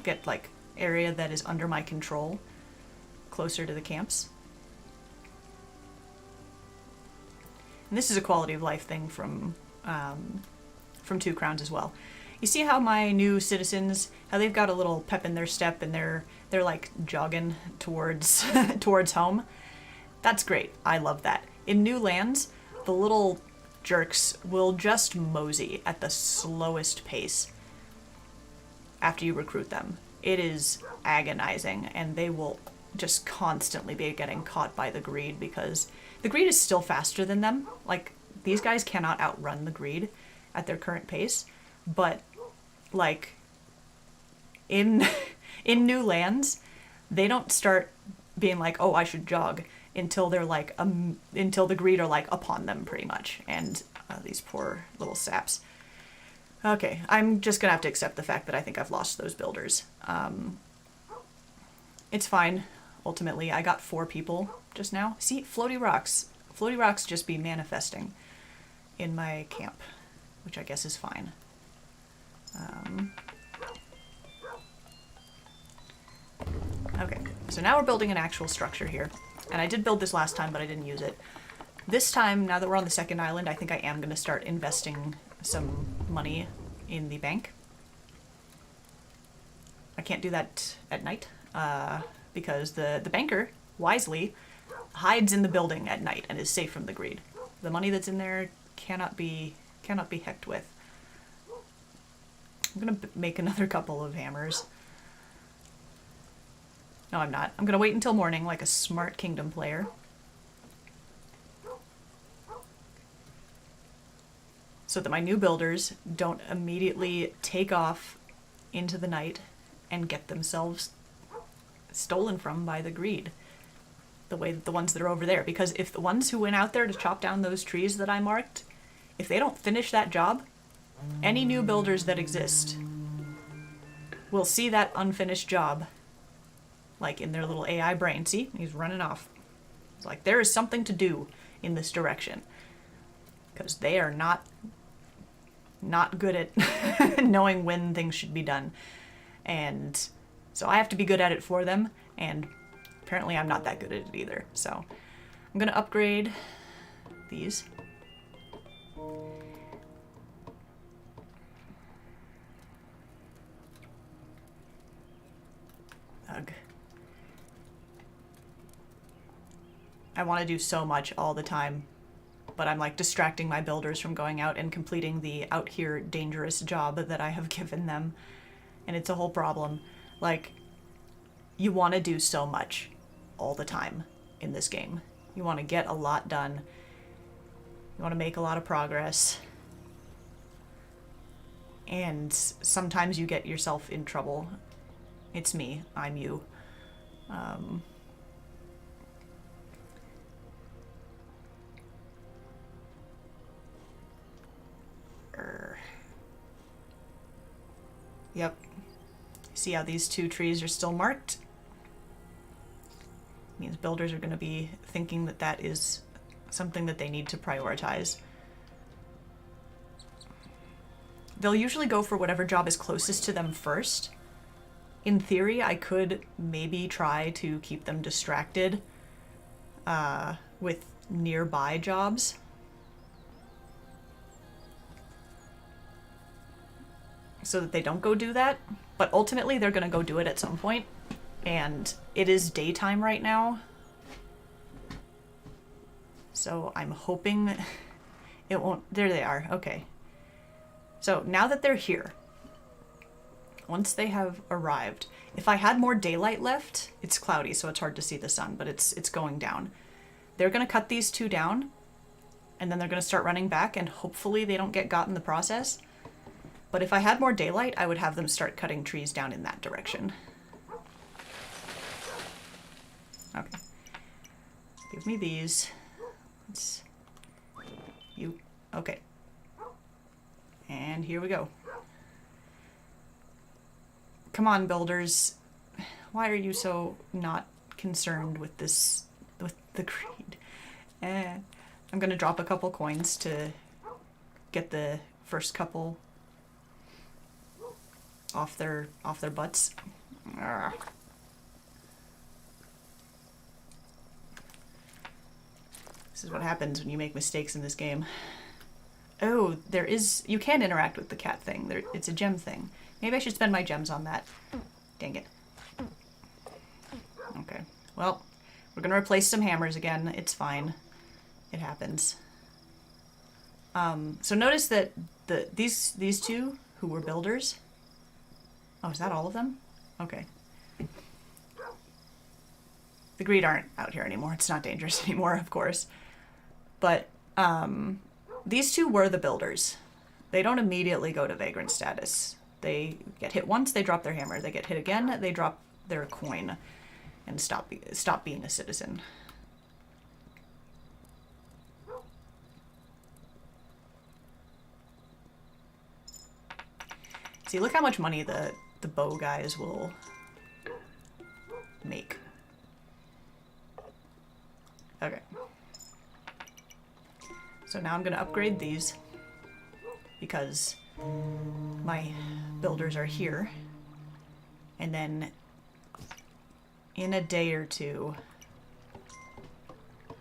Get, like, area that is under my control closer to the camps. And this is a quality of life thing from 2 Crowns as well. You see how my new citizens, how they've got a little pep in their step and they're like jogging towards towards home? That's great. I love that. In new lands, the little jerks will just mosey at the slowest pace after you recruit them. It is agonizing, and they will just constantly be getting caught by the greed because the greed is still faster than them. Like, these guys cannot outrun the greed at their current pace, but like in new lands, they don't start being like, oh, I should jog. until they're like, until the greed are like upon them pretty much. And these poor little saps. Okay, I'm just gonna have to accept the fact that I think I've lost those builders. It's fine. Ultimately, I got 4 people just now. See, floaty rocks. Floaty rocks just be manifesting in my camp, which I guess is fine. Okay, so now we're building an actual structure here. And I did build this last time, but I didn't use it. This time, now that we're on the second island, I think I am going to start investing some money in the bank. I can't do that at night, because the banker, wisely, hides in the building at night and is safe from the greed. The money that's in there cannot be hecked with. I'm gonna make another couple of hammers. No, I'm not. I'm gonna wait until morning like a smart kingdom player. So that my new builders don't immediately take off into the night and get themselves stolen from by the greed. The way that the ones that are over there. Because if the ones who went out there to chop down those trees that I marked, if they don't finish that job, any new builders that exist will see that unfinished job, like in their little AI brain. See, he's running off. It's like, there is something to do in this direction. Because they are not good at knowing when things should be done. And so I have to be good at it for them, and apparently I'm not that good at it either. So I'm gonna upgrade these. Ugh. I want to do so much all the time, but I'm like distracting my builders from going out and completing the out here dangerous job that I have given them. And it's a whole problem. Like, you want to do so much all the time in this game. You want to get a lot done. You want to make a lot of progress. And sometimes you get yourself in trouble. It's me. I'm you. Yep. See how these 2 trees are still marked? Means builders are going to be thinking that that is something that they need to prioritize. They'll usually go for whatever job is closest to them first. In theory, I could maybe try to keep them distracted with nearby jobs. So that they don't go do that. But ultimately, they're going to go do it at some point. And it is daytime right now. So I'm hoping it won't... There they are. Okay. So now that they're here, once they have arrived, if I had more daylight left, it's cloudy, so it's hard to see the sun, but it's going down. They're going to cut these 2 down, and then they're going to start running back, and hopefully they don't get got in the process. But if I had more daylight, I would have them start cutting trees down in that direction. Okay. Give me these. Let's... You... Okay. And here we go. Come on, builders. Why are you so not concerned with this... with the greed? I'm gonna drop a couple coins to get the first couple off their butts. Arrgh. This is what happens when you make mistakes in this game. Oh, there is... You can interact with the cat thing. It's a gem thing. Maybe I should spend my gems on that. Dang it. Okay. Well, we're gonna replace some hammers again. It's fine. It happens. So notice that these 2 who were builders... Oh, is that all of them? Okay. The greed aren't out here anymore. It's not dangerous anymore, of course. But these 2 were the builders. They don't immediately go to vagrant status. They get hit once, they drop their hammer. They get hit again, they drop their coin and stop being a citizen. See, look how much money the bow guys will make. Okay. So now I'm gonna upgrade these because my builders are here. And then in a day or two,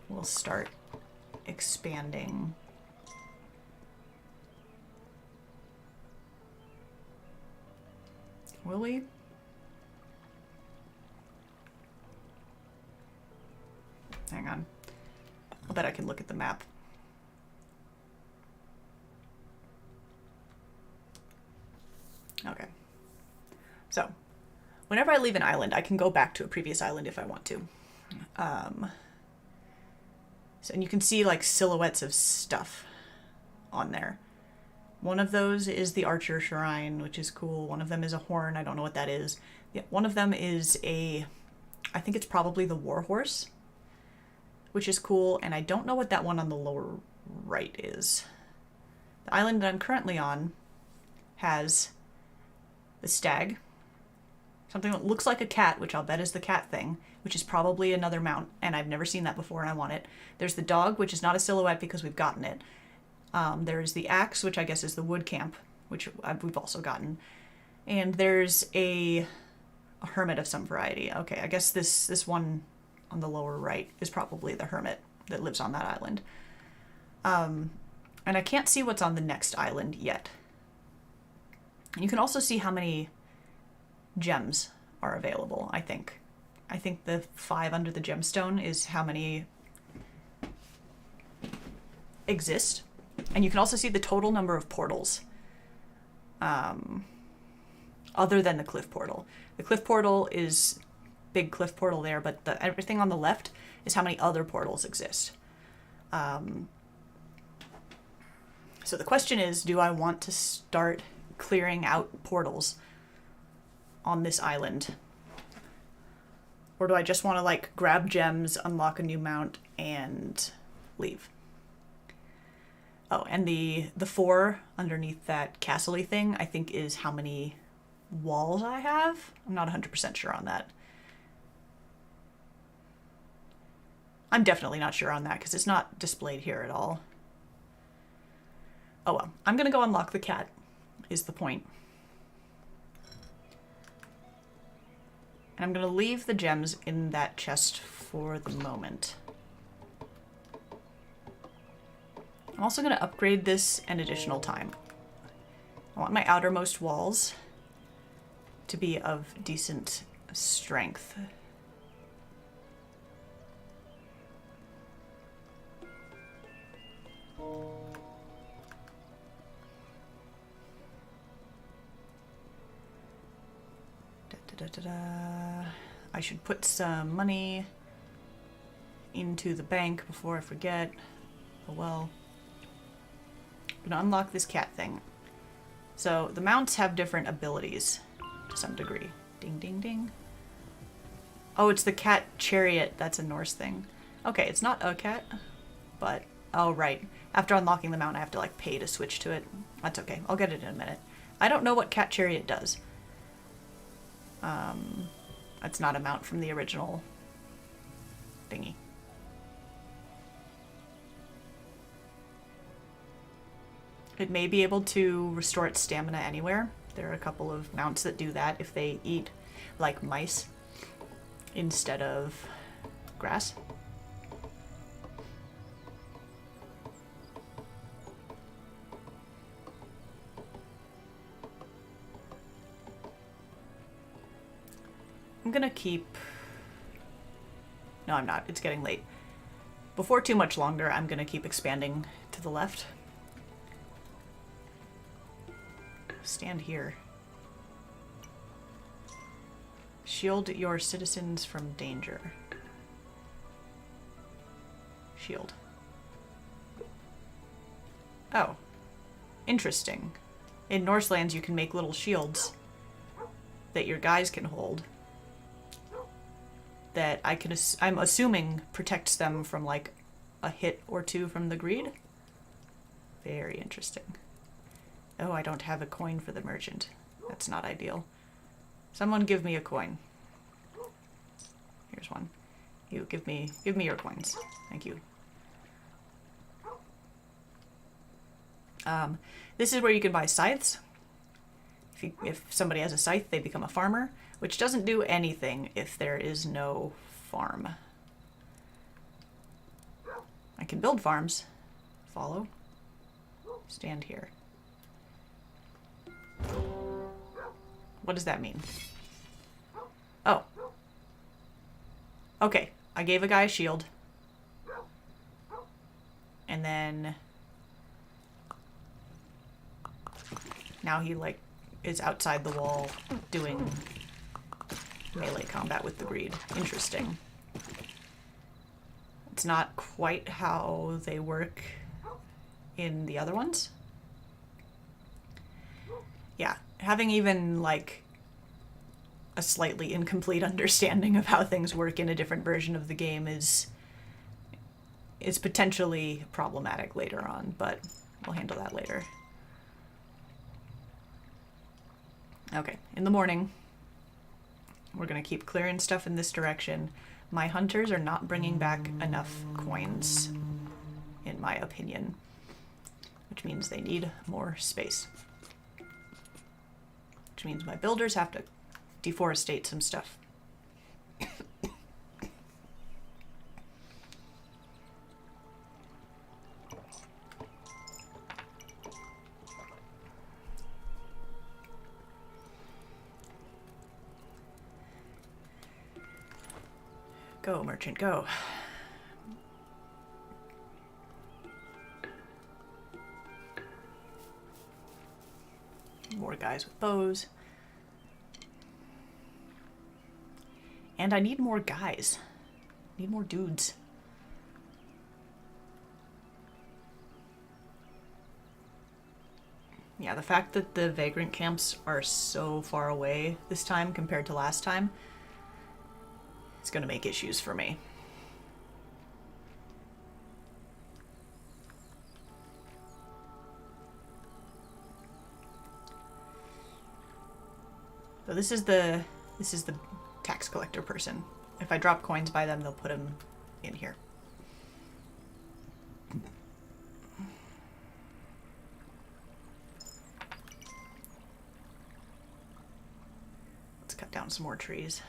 we'll start expanding. Will we? Hang on. I'll bet I can look at the map. Okay. So, whenever I leave an island, I can go back to a previous island if I want to. So, and you can see like silhouettes of stuff on there. One of those is the Archer Shrine, which is cool. One of them is a horn. I don't know what that is. Yeah, one of them is I think it's probably the Warhorse, which is cool. And I don't know what that one on the lower right is. The island that I'm currently on has the stag, something that looks like a cat, which I'll bet is the cat thing, which is probably another mount, and I've never seen that before and I want it. There's the dog, which is not a silhouette because we've gotten it. There's the axe, which I guess is the wood camp, which we've also gotten. And there's a hermit of some variety. Okay, I guess this one on the lower right is probably the hermit that lives on that island. And I can't see what's on the next island yet. You can also see how many gems are available, I think. I think the 5 under the gemstone is how many exist. And you can also see the total number of portals. Other than the cliff portal. The cliff portal is big cliff portal there, but everything on the left is how many other portals exist. So the question is, do I want to start clearing out portals on this island? Or do I just want to like grab gems, unlock a new mount, and leave? Oh, and the 4 underneath that castle-y thing, I think is how many walls I have. I'm not 100% sure on that. I'm definitely not sure on that because it's not displayed here at all. Oh well, I'm gonna go unlock the cat, is the point. And I'm gonna leave the gems in that chest for the moment. I'm also gonna upgrade this an additional time. I want my outermost walls to be of decent strength. I should put some money into the bank before I forget. Oh well. I'm gonna unlock this cat thing. So the mounts have different abilities to some degree. Ding ding ding. Oh, it's the cat chariot. That's a Norse thing. Okay, it's not a cat, but oh right. After unlocking the mount, I have to like pay to switch to it. That's okay. I'll get it in a minute. I don't know what cat chariot does. That's not a mount from the original thingy. It may be able to restore its stamina anywhere. There are a couple of mounts that do that if they eat like mice instead of grass. I'm gonna keep... No, I'm not. It's getting late. Before too much longer, I'm gonna keep expanding to the left. Stand here. Shield your citizens from danger. Shield. Oh. Interesting. In Norselands, you can make little shields that your guys can hold. That I'm assuming protects them from like a hit or two from the greed. Very interesting. Oh, I don't have a coin for the merchant. That's not ideal. Someone give me a coin. Here's one. You give me your coins. Thank you. This is where you can buy scythes. If somebody has a scythe, they become a farmer, which doesn't do anything if there is no farm. I can build farms. Follow. Stand here. What does that mean? Oh. Okay, I gave a guy a shield. And then now he like is outside the wall doing melee combat with the greed. Interesting. It's not quite how they work in the other ones. Yeah, having even like a slightly incomplete understanding of how things work in a different version of the game is potentially problematic later on, but we'll handle that later. Okay, in the morning, we're gonna keep clearing stuff in this direction. My hunters are not bringing back enough coins, in my opinion, which means they need more space. Which means my builders have to deforestate some stuff. Go, merchant, go. More guys with bows. And I need more guys. Need more dudes. Yeah, the fact that the vagrant camps are so far away this time compared to last time, it's gonna make issues for me. So this is the tax collector person. If I drop coins by them, they'll put them in here. Let's cut down some more trees.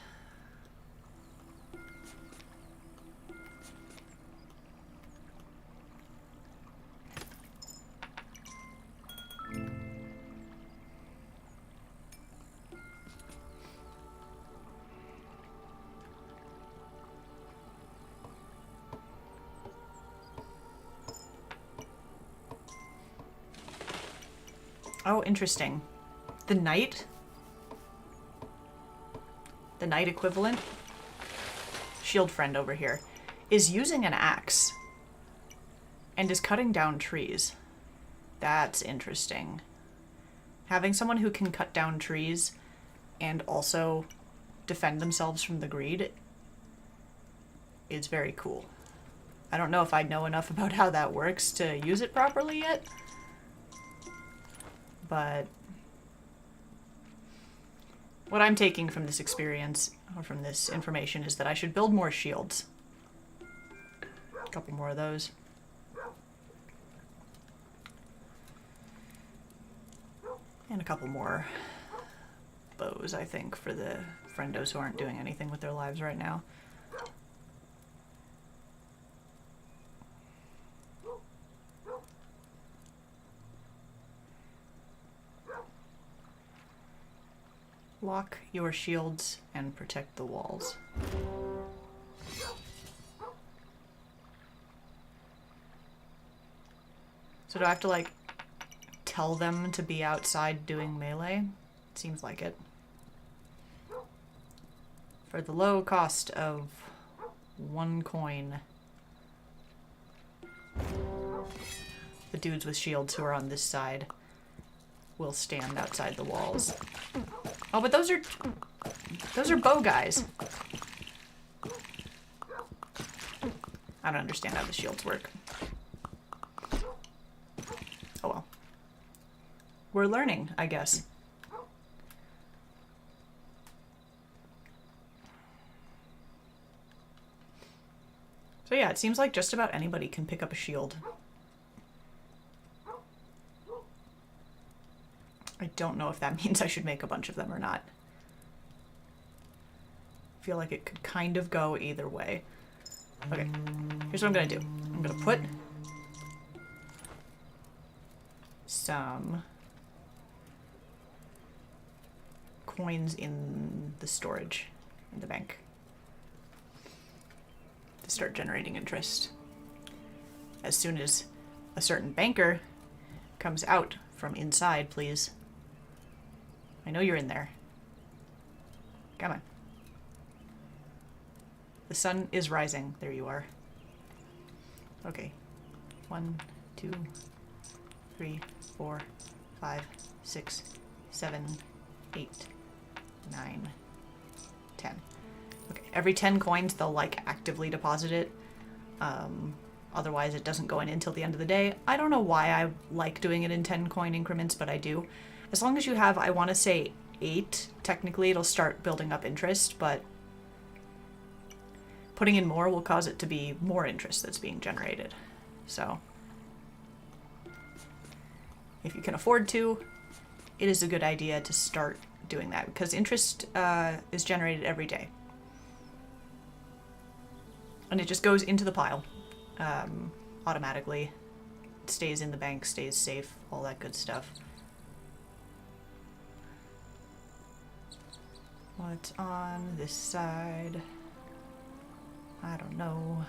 Oh, interesting. The knight equivalent, shield friend over here, is using an axe and is cutting down trees. That's interesting. Having someone who can cut down trees and also defend themselves from the greed is very cool. I don't know if I know enough about how that works to use it properly yet, but what I'm taking from this experience, or from this information, is that I should build more shields. A couple more of those. And a couple more bows, I think, for the friendos who aren't doing anything with their lives right now. Lock your shields and protect the walls. So do I have to, like, tell them to be outside doing melee? Seems like it. For the low cost of 1 coin. The dudes with shields who are on this side will stand outside the walls. Oh, but those are bow guys. I don't understand how the shields work. Oh well. We're learning, I guess. So yeah, it seems like just about anybody can pick up a shield. I don't know if that means I should make a bunch of them or not. I feel like it could kind of go either way. Okay, here's what I'm gonna do. I'm gonna put some coins in the storage in the bank to start generating interest. As soon as a certain banker comes out from inside, please. I know you're in there. Come on. The sun is rising. There you are. Okay. 1, 2, 3, 4, 5, 6, 7, 8, 9, 10. Okay, every 10 coins they'll like actively deposit it. Otherwise it doesn't go in until the end of the day. I don't know why I like doing it in 10 coin increments, but I do. As long as you have, I want to say 8, technically it'll start building up interest, but putting in more will cause it to be more interest that's being generated. So if you can afford to, it is a good idea to start doing that, because interest is generated every day. And it just goes into the pile automatically. It stays in the bank, stays safe, all that good stuff. What's on this side? I don't know.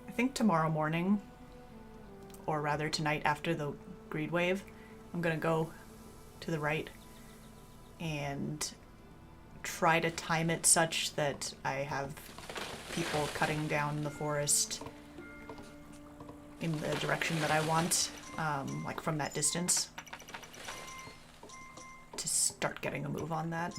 I think tomorrow morning, or rather tonight after the greed wave, I'm gonna go to the right and try to time it such that I have people cutting down the forest in the direction that I want, like from that distance, to start getting a move on that.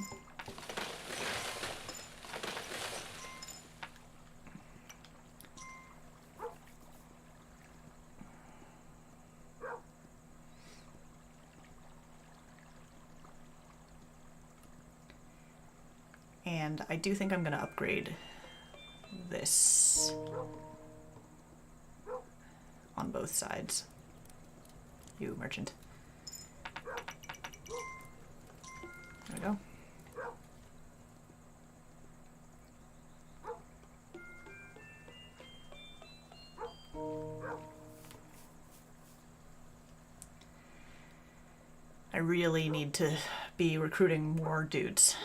And I do think I'm going to upgrade this on both sides. You, merchant. There we go. I really need to be recruiting more dudes.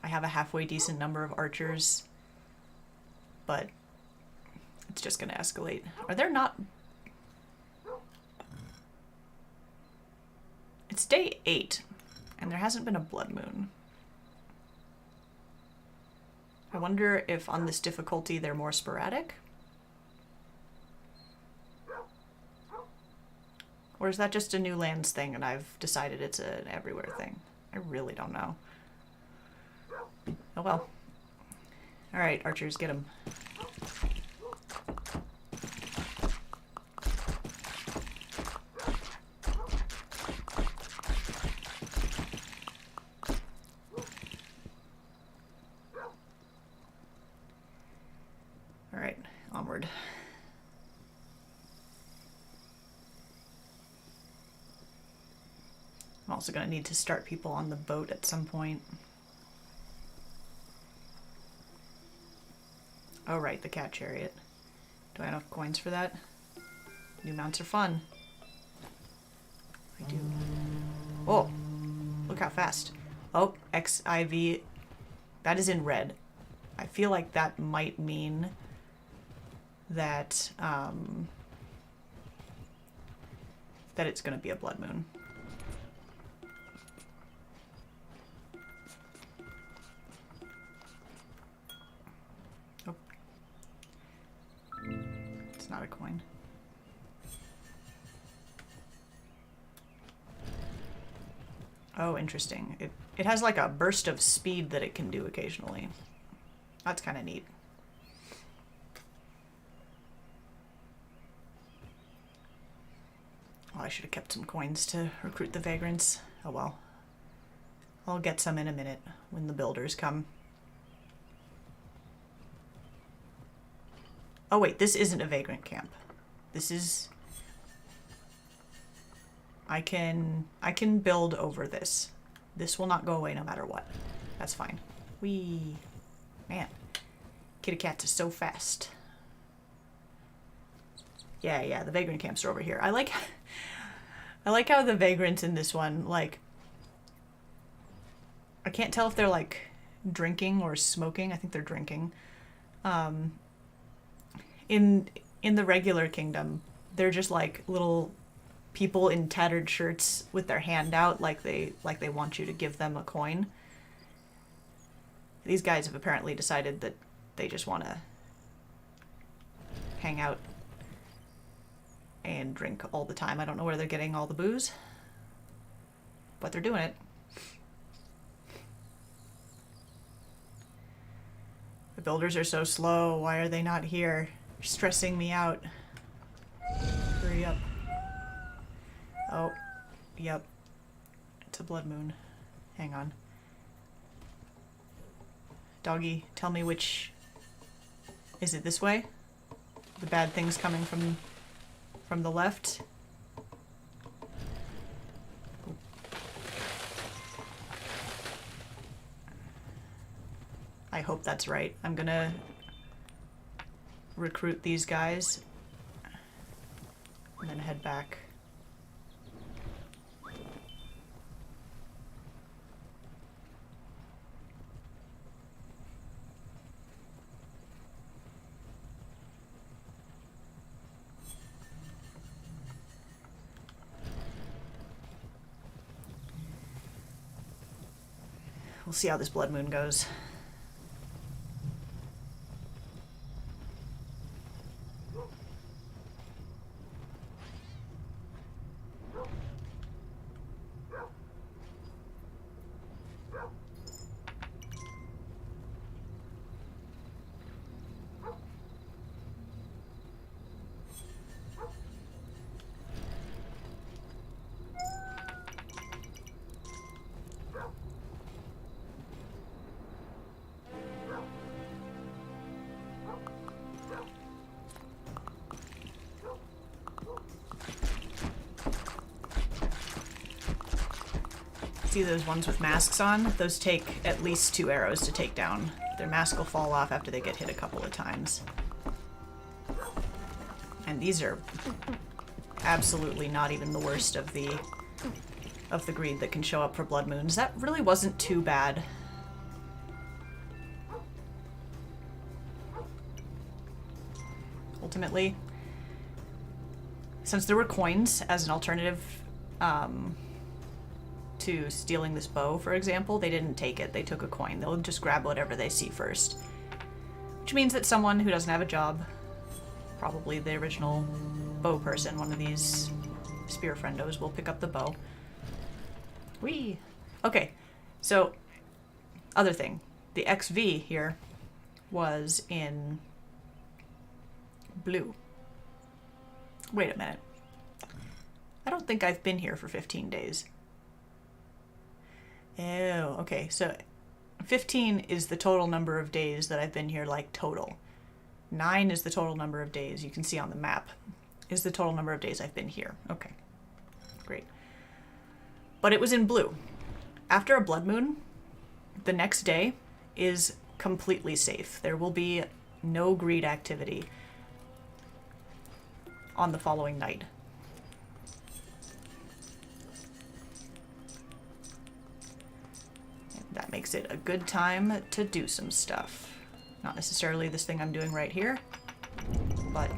I have a halfway decent number of archers, but it's just going to escalate. Are there not... It's day 8, and there hasn't been a blood moon. I wonder if on this difficulty they're more sporadic? Or is that just a new lands thing and I've decided it's an everywhere thing? I really don't know. Oh well. Alright, archers, get them. Alright, onward. I'm also going to need to start people on the boat at some point. Oh right, the cat chariot. Do I have enough coins for that? New mounts are fun. I do. Oh, look how fast. Oh, XIV. That is in red. I feel like that might mean that that it's going to be a blood moon. It's not a coin. Oh, interesting. It has like a burst of speed that it can do occasionally. That's kind of neat. I should have kept some coins to recruit the vagrants. Oh well. I'll get some in a minute when the builders come. Oh wait, this isn't a vagrant camp. This is... I can build over this. This will not go away no matter what. That's fine. Whee! Man. Kitty cats are so fast. Yeah, the vagrant camps are over here. I like how the vagrants in this one, like... I can't tell if they're, like, drinking or smoking. I think they're drinking. In the regular kingdom, they're just, like, little people in tattered shirts with their hand out like they want you to give them a coin. These guys have apparently decided that they just want to hang out and drink all the time. I don't know where they're getting all the booze, but they're doing it. The builders are so slow. Why are they not here? They're stressing me out. Hurry up. Oh, yep. It's a blood moon. Hang on. Doggy, tell me which... Is it this way? The bad things coming from the left? I hope that's right. I'm gonna recruit these guys and then head back. We'll see how this blood moon goes. See those ones with masks on? Those take at least 2 arrows to take down. Their mask will fall off after they get hit a couple of times. And these are absolutely not even the worst of the greed that can show up for blood moons. That really wasn't too bad. Ultimately, since there were coins as an alternative to stealing this bow, for example, they didn't take it. They took a coin. They'll just grab whatever they see first. Which means that someone who doesn't have a job, probably the original bow person, one of these spear friendos, will pick up the bow. Whee! Okay, so, other thing. The XV here was in blue. Wait a minute. I don't think I've been here for 15 days. Oh, okay, so 15 is the total number of days that I've been here, like, total. 9 is the total number of days, you can see on the map, is the total number of days I've been here. Okay, great. But it was in blue. After a blood moon, the next day is completely safe. There will be no greed activity on the following night. That makes it a good time to do some stuff. Not necessarily this thing I'm doing right here, but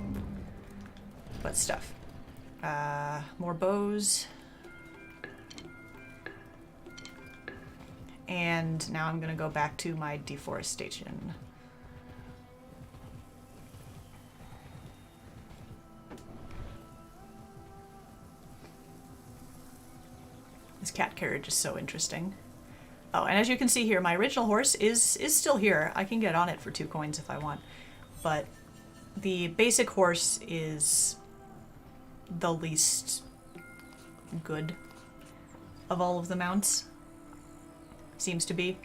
stuff. More bows. And now I'm gonna go back to my deforestation. This cat carriage is so interesting. Oh, and as you can see here, my original horse is still here. I can get on it for 2 coins if I want. But the basic horse is the least good of all of the mounts. Seems to be.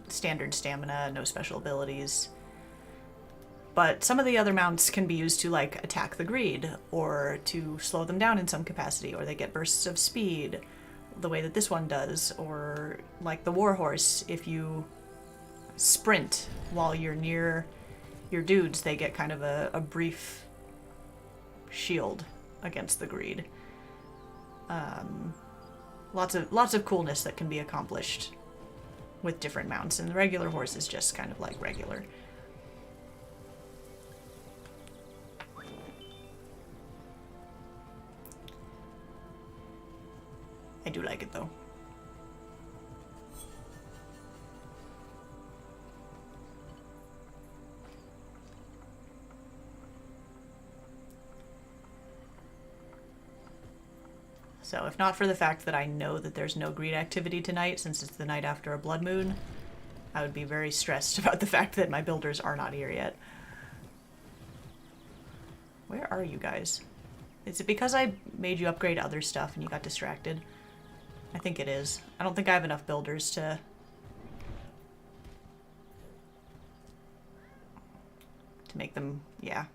Standard stamina, no special abilities. But some of the other mounts can be used to, like, attack the greed, or to slow them down in some capacity, or they get bursts of speed, the way that this one does, or like the warhorse, if you sprint while you're near your dudes, they get kind of a brief shield against the greed. Lots of coolness that can be accomplished with different mounts, and the regular horse is just kind of like regular. I do like it though. So if not for the fact that I know that there's no greed activity tonight, since it's the night after a blood moon, I would be very stressed about the fact that my builders are not here yet. Where are you guys? Is it because I made you upgrade other stuff and you got distracted? I think it is. I don't think I have enough builders to make them, yeah.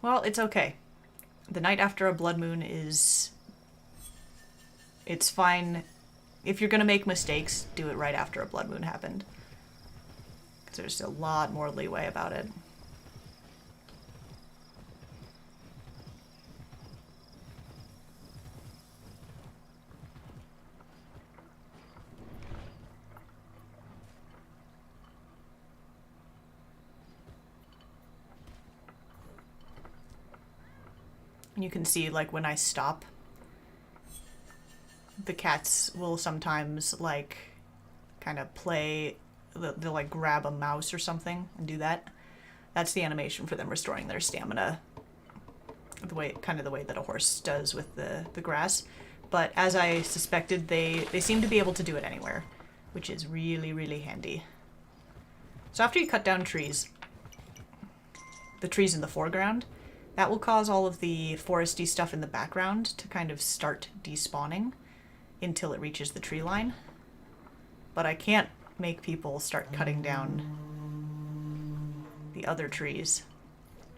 Well, it's okay. The night after a blood moon is... It's fine. If you're gonna make mistakes, do it right after a blood moon happened. Because there's a lot more leeway about it. And you can see, like, when I stop, the cats will sometimes, like, kind of play, they'll like grab a mouse or something and do that. That's the animation for them restoring their stamina, kind of the way that a horse does with the grass. But as I suspected, they seem to be able to do it anywhere, which is really, really handy. So after you cut down trees, the trees in the foreground, that will cause all of the foresty stuff in the background to kind of start despawning until it reaches the tree line. But I can't make people start cutting down the other trees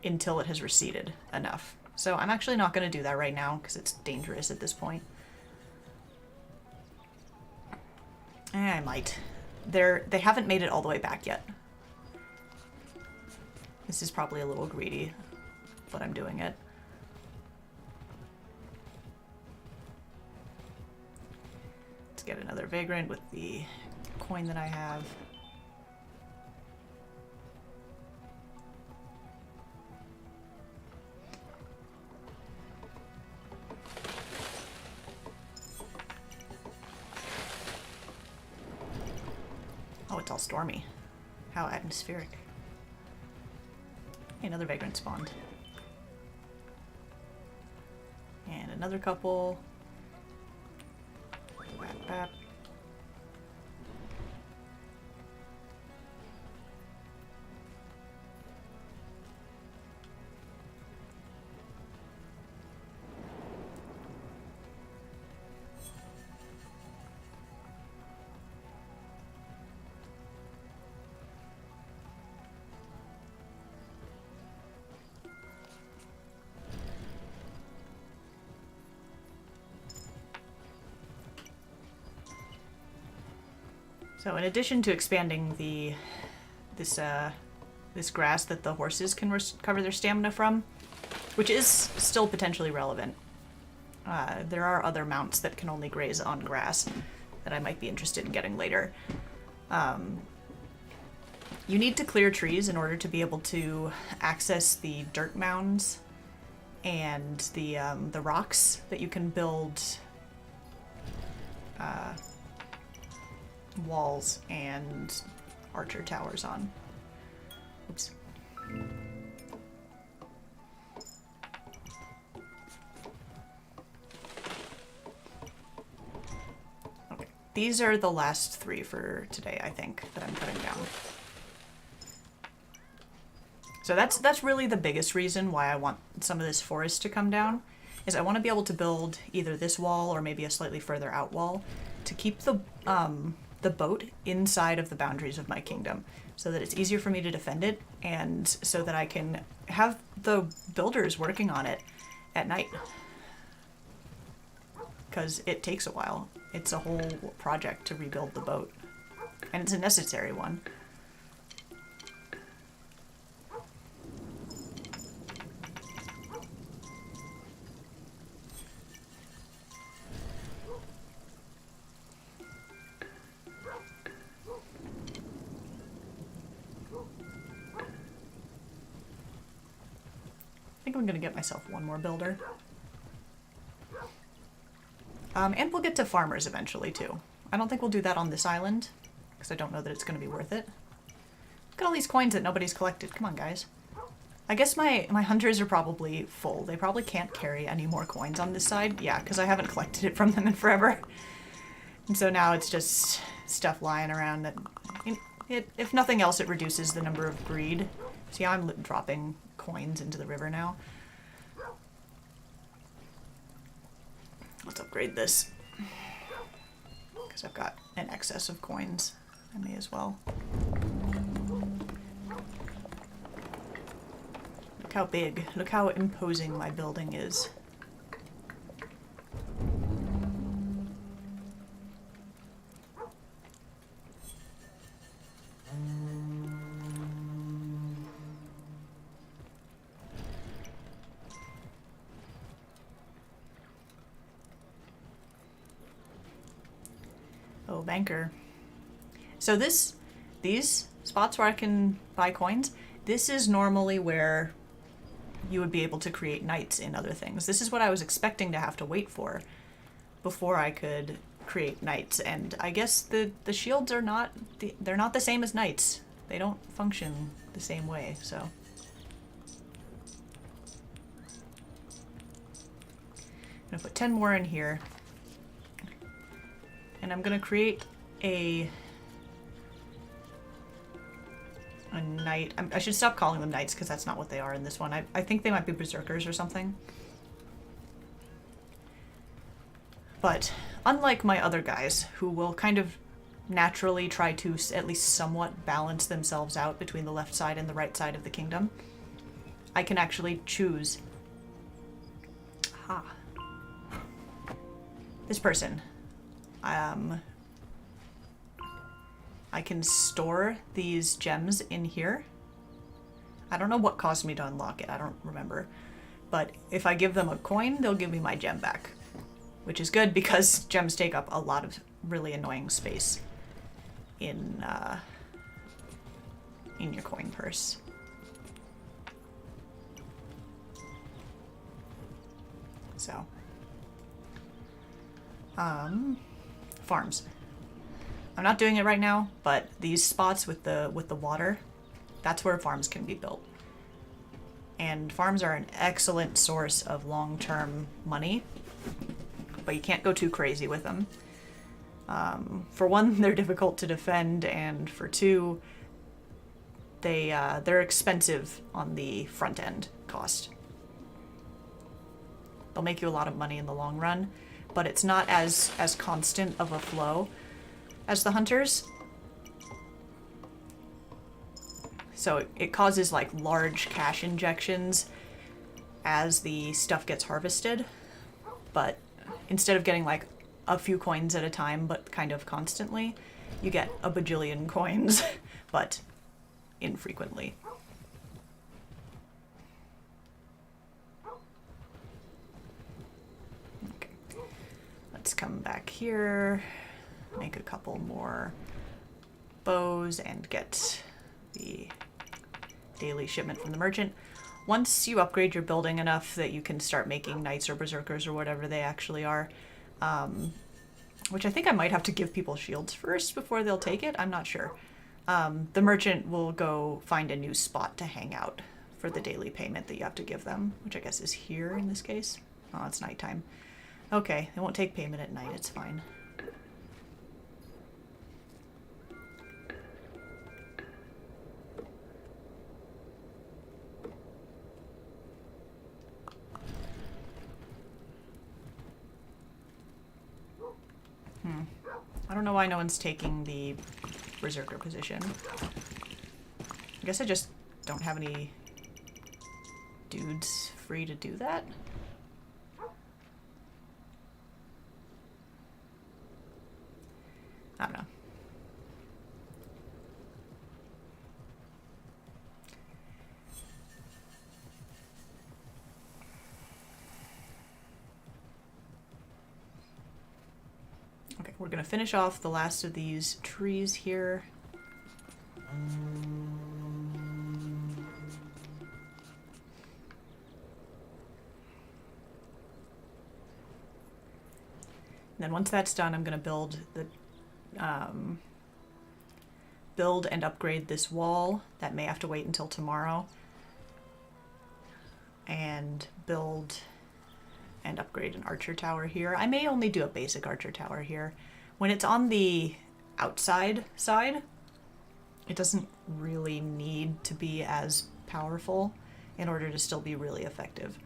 until it has receded enough. So I'm actually not going to do that right now because it's dangerous at this point. I might. They haven't made it all the way back yet. This is probably a little greedy, but I'm doing it. Let's get another Vagrant with the coin that I have. Oh, it's all stormy. How atmospheric. Hey, another Vagrant spawned. And another couple. Bap, bap. So in addition to expanding this grass that the horses can recover their stamina from, which is still potentially relevant, there are other mounts that can only graze on grass that I might be interested in getting later. You need to clear trees in order to be able to access the dirt mounds and the rocks that you can build walls and archer towers on. Oops. Okay. These are the last 3 for today, I think, that I'm cutting down. So that's really the biggest reason why I want some of this forest to come down, is I want to be able to build either this wall or maybe a slightly further out wall to keep the boat inside of the boundaries of my kingdom, so that it's easier for me to defend it, and so that I can have the builders working on it at night. Because it takes a while. It's a whole project to rebuild the boat. And it's a necessary one. I think I'm gonna get myself one more builder. And we'll get to farmers eventually too. I don't think we'll do that on this island, because I don't know that it's going to be worth it. Look at all these coins that nobody's collected. Come on, guys. I guess my hunters are probably full. They probably can't carry any more coins on this side. Yeah, because I haven't collected it from them in forever. And so now it's just stuff lying around that, if nothing else, it reduces the number of greed. See, I'm dropping coins into the river now. Let's upgrade this, because I've got an excess of coins. I may as well. Look how big, look how imposing my building is. Oh, banker. So these spots where I can buy coins, this is normally where you would be able to create knights in other things. This is what I was expecting to have to wait for before I could create knights. And I guess the shields are not, they're not the same as knights. They don't function the same way, so. I'm gonna put 10 more in here. And I'm gonna create a knight. I should stop calling them knights, because that's not what they are in this one. I think they might be berserkers or something. But unlike my other guys, who will kind of naturally try to at least somewhat balance themselves out between the left side and the right side of the kingdom, I can actually choose. Aha. This person. I can store these gems in here. I don't know what caused me to unlock it, I don't remember. But if I give them a coin, they'll give me my gem back. Which is good, because gems take up a lot of really annoying space in your coin purse. So. Farms. I'm not doing it right now, but these spots with the water, that's where farms can be built. And farms are an excellent source of long-term money, but you can't go too crazy with them. For one, they're difficult to defend, and for two, they're expensive on the front end cost. They'll make you a lot of money in the long run, but it's not as constant of a flow as the hunters. So it causes like large cash injections as the stuff gets harvested, but instead of getting like a few coins at a time but kind of constantly, you get a bajillion coins but infrequently. Okay. Let's come back here, make a couple more bows, and get the daily shipment from the merchant. Once you upgrade your building enough that you can start making knights or berserkers or whatever they actually are, which I think I might have to give people shields first before they'll take it, I'm not sure. The merchant will go find a new spot to hang out for the daily payment that you have to give them, which I guess is here in this case. Oh, it's nighttime. Okay, they won't take payment at night, it's fine. don't know why no one's taking the berserker position. I guess I just don't have any dudes free to do that. I don't know. Okay, we're gonna finish off the last of these trees here. And then once that's done, I'm gonna build and upgrade this wall. That may have to wait until tomorrow. And build and upgrade an archer tower here. I may only do a basic archer tower here. When it's on the outside side, it doesn't really need to be as powerful in order to still be really effective.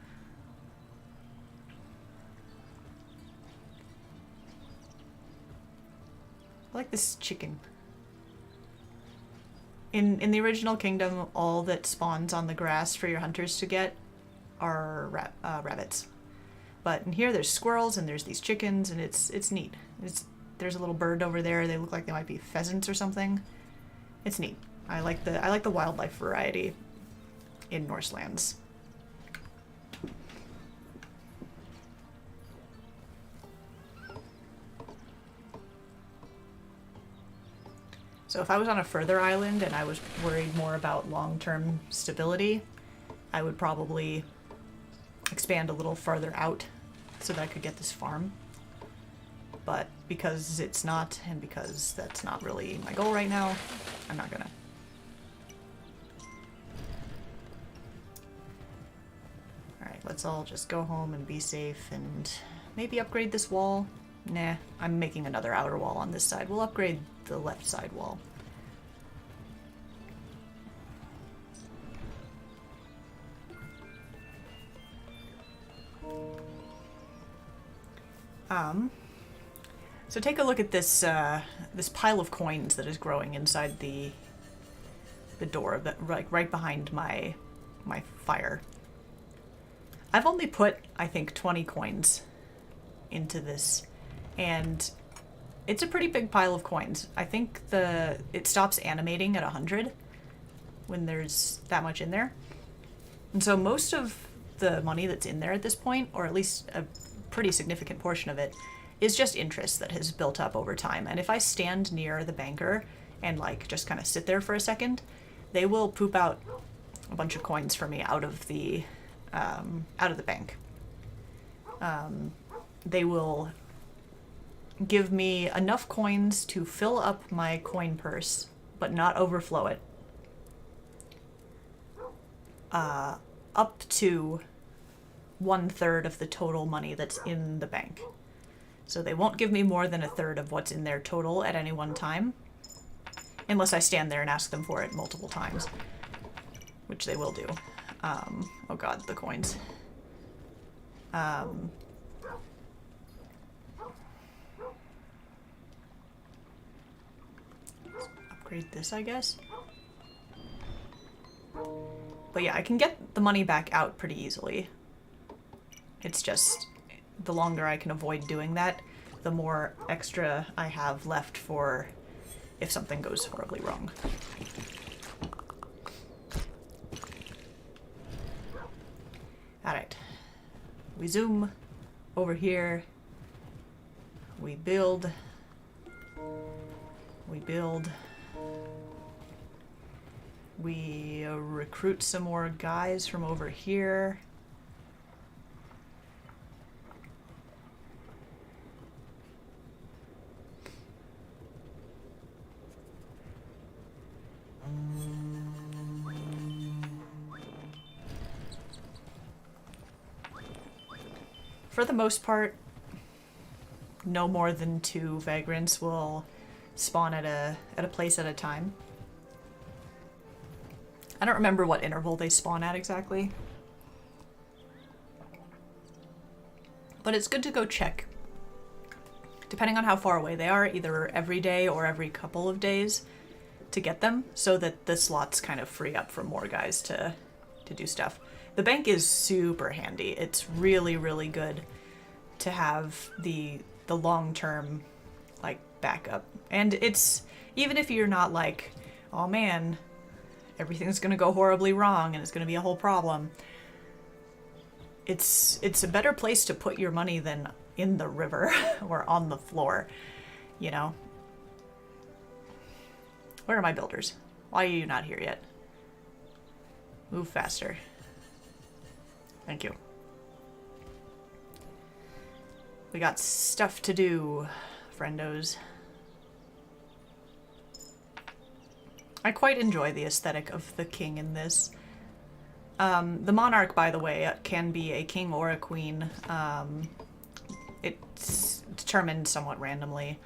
I like this chicken. In the original kingdom, all that spawns on the grass for your hunters to get are rabbits. But in here, there's squirrels and there's these chickens, and it's neat. There's a little bird over there. They look like they might be pheasants or something. It's neat. I like the wildlife variety in Norselands. So if I was on a further island and I was worried more about long-term stability, I would probably expand a little farther out so that I could get this farm. But because it's not, and because that's not really my goal right now, I'm not gonna. Alright, let's all just go home and be safe and maybe upgrade this wall. Nah, I'm making another outer wall on this side. We'll upgrade the left side wall. So take a look at this this pile of coins that is growing inside the door, that right behind my fire. I've only put, I think, 20 coins into this, and it's a pretty big pile of coins. I think it stops animating at 100 when there's that much in there. And so most of the money that's in there at this point, or at least a pretty significant portion of it, is just interest that has built up over time. And if I stand near the banker and like just kind of sit there for a second, they will poop out a bunch of coins for me out of the bank. They will give me enough coins to fill up my coin purse, but not overflow it. Up to 1/3 of the total money that's in the bank. So they won't give me more than 1/3 of what's in their total at any one time, unless I stand there and ask them for it multiple times, which they will do. Oh god, the coins. Let's upgrade this, I guess. But yeah, I can get the money back out pretty easily. It's just, the longer I can avoid doing that, the more extra I have left for if something goes horribly wrong. Alright. We zoom over here. We build. We build. We recruit some more guys from over here. For the most part, no more than 2 vagrants will spawn at a place at a time. I don't remember what interval they spawn at exactly. But it's good to go check depending on how far away they are, either every day or every couple of days to get them, so that the slots kind of free up for more guys to do stuff. The bank is super handy. It's really, really good to have the long-term, like, backup. And it's, even if you're not like, oh man, everything's gonna go horribly wrong and it's gonna be a whole problem, it's a better place to put your money than in the river or on the floor, you know? Where are my builders? Why are you not here yet? Move faster. Thank you. We got stuff to do, friendos. I quite enjoy the aesthetic of the king in this. The monarch, by the way, can be a king or a queen. It's determined somewhat randomly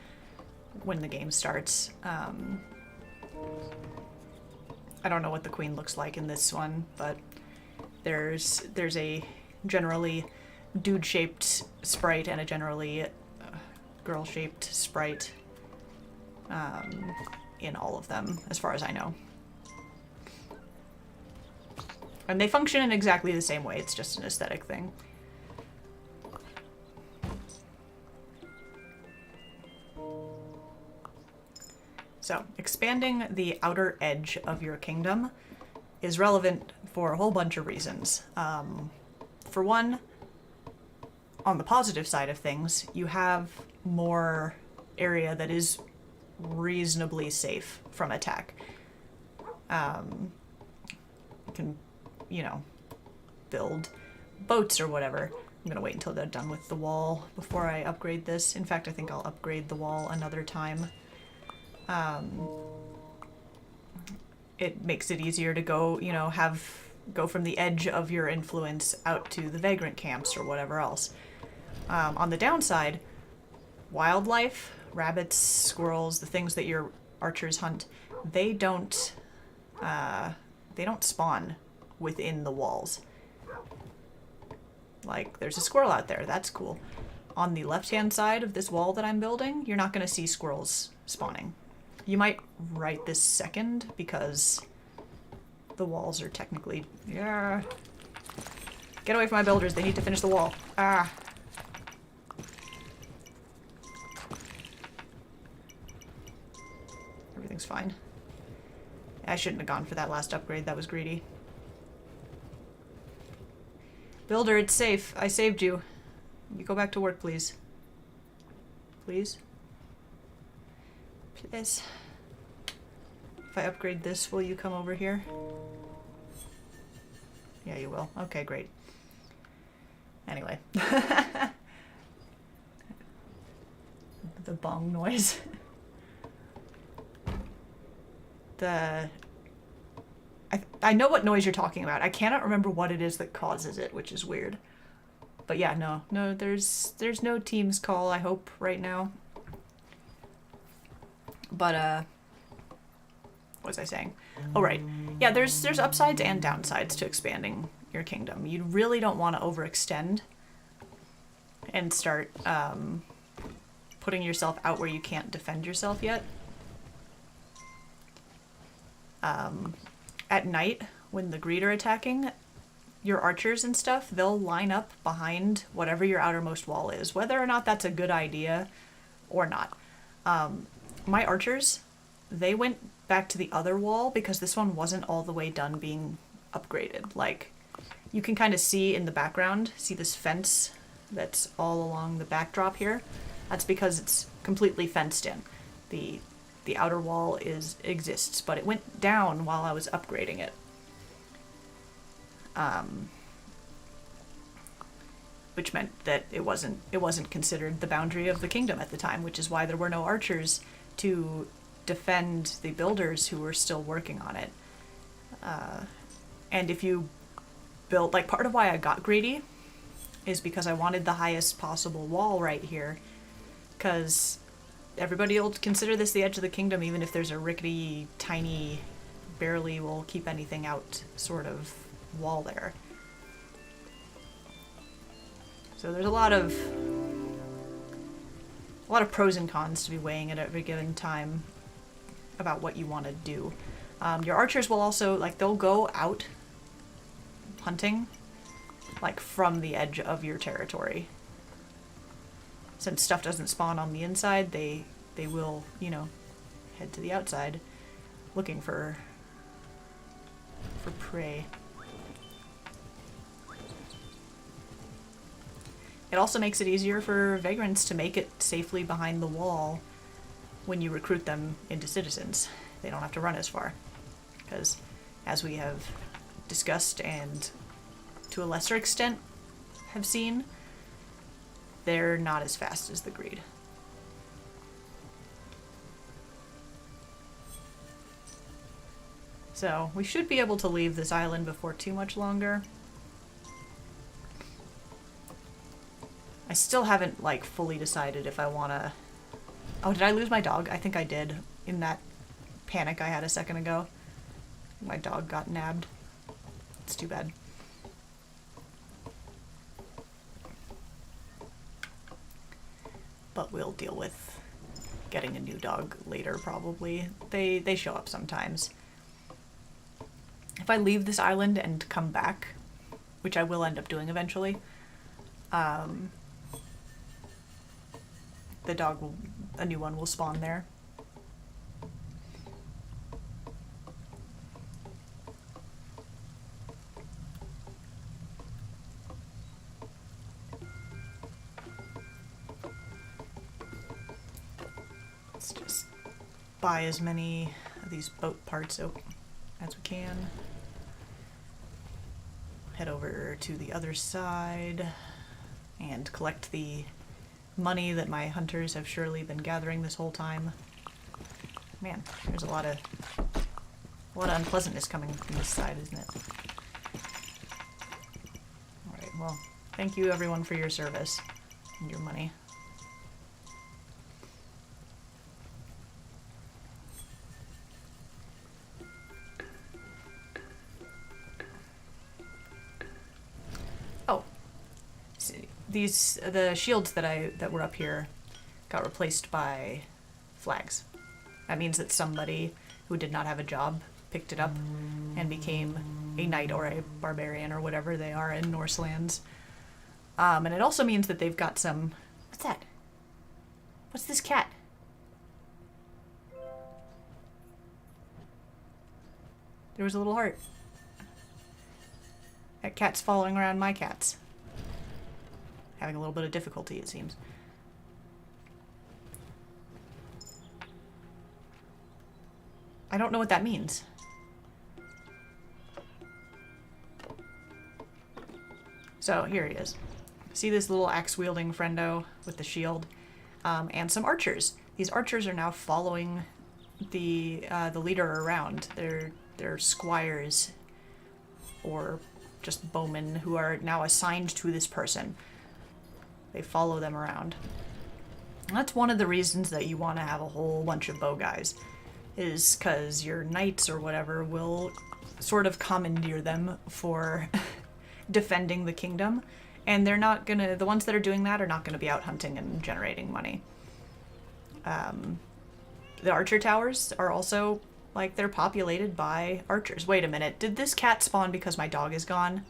when the game starts. I don't know what the queen looks like in this one, but there's a generally dude-shaped sprite and a generally girl-shaped sprite in all of them, as far as I know. And they function in exactly the same way, it's just an aesthetic thing. So, expanding the outer edge of your kingdom is relevant for a whole bunch of reasons. For one, on the positive side of things, you have more area that is reasonably safe from attack. You can, you know, build boats or whatever. I'm gonna wait until they're done with the wall before I upgrade this. In fact, I think I'll upgrade the wall another time. It makes it easier to go, you know, go from the edge of your influence out to the vagrant camps or whatever else. On the downside, wildlife, rabbits, squirrels, the things that your archers hunt, they don't spawn within the walls. Like, there's a squirrel out there, that's cool. On the left-hand side of this wall that I'm building, you're not gonna see squirrels spawning. You might right this second, because the walls are technically... Yeah. Get away from my builders, they need to finish the wall. Ah. Everything's fine. I shouldn't have gone for that last upgrade, that was greedy. Builder, it's safe. I saved you. You go back to work, please. Please? Please. If I upgrade this, will you come over here? Yeah, you will. Okay, great. Anyway. The bong noise. I know what noise you're talking about. I cannot remember what it is that causes it, which is weird. But yeah, no, there's no Teams call, I hope, right now. But, what was I saying? Oh, right. Yeah, there's upsides and downsides to expanding your kingdom. You really don't want to overextend and start, putting yourself out where you can't defend yourself yet. At night, when the greed are attacking, your archers and stuff, they'll line up behind whatever your outermost wall is, whether or not that's a good idea or not. My archers, they went back to the other wall because this one wasn't all the way done being upgraded. Like, you can kind of see in the background, see this fence that's all along the backdrop here? That's because it's completely fenced in. The outer wall exists, but it went down while I was upgrading it. Which meant that it wasn't considered the boundary of the kingdom at the time, which is why there were no archers to defend the builders who were still working on it. And if you build, like, part of why I got greedy is because I wanted the highest possible wall right here, because everybody will consider this the edge of the kingdom, even if there's a rickety, tiny, barely will keep anything out sort of wall there. So there's a lot of a lot of pros and cons to be weighing at every given time about what you want to do. Your archers will also, like, they'll go out hunting, like, from the edge of your territory. Since stuff doesn't spawn on the inside, they will, you know, head to the outside looking for prey. It also makes it easier for vagrants to make it safely behind the wall when you recruit them into citizens. They don't have to run as far. Because, as we have discussed and to a lesser extent have seen, they're not as fast as the Greed. So, we should be able to leave this island before too much longer. I still haven't, like, fully decided if I want to... Oh, did I lose my dog? I think I did in that panic I had a second ago. My dog got nabbed. It's too bad. But we'll deal with getting a new dog later, probably. They show up sometimes. If I leave this island and come back, which I will end up doing eventually, the dog will, a new one will spawn there. Let's just buy as many of these boat parts as we can. Head over to the other side and collect the money that my hunters have surely been gathering this whole time. Man, there's a lot of unpleasantness coming from this side, isn't it? Alright, well, thank you everyone for your service and your money. Oh. The shields that were up here got replaced by flags. That means that somebody who did not have a job picked it up and became a knight or a barbarian or whatever they are in Norselands. And it also means that they've got some... What's that? What's this cat? There was a little heart. That cat's following around my cats. Having a little bit of difficulty, it seems. I don't know what that means. So, here he is. See this little axe-wielding friendo with the shield? And some archers. These archers are now following the leader around. They're squires, or just bowmen, who are now assigned to this person. They follow them around. And that's one of the reasons that you want to have a whole bunch of bow guys, is because your knights or whatever will sort of commandeer them for defending the kingdom, and they're not gonna, the ones that are doing that are not gonna be out hunting and generating money. The archer towers are also, like, they're populated by archers. Wait a minute, did this cat spawn because my dog is gone?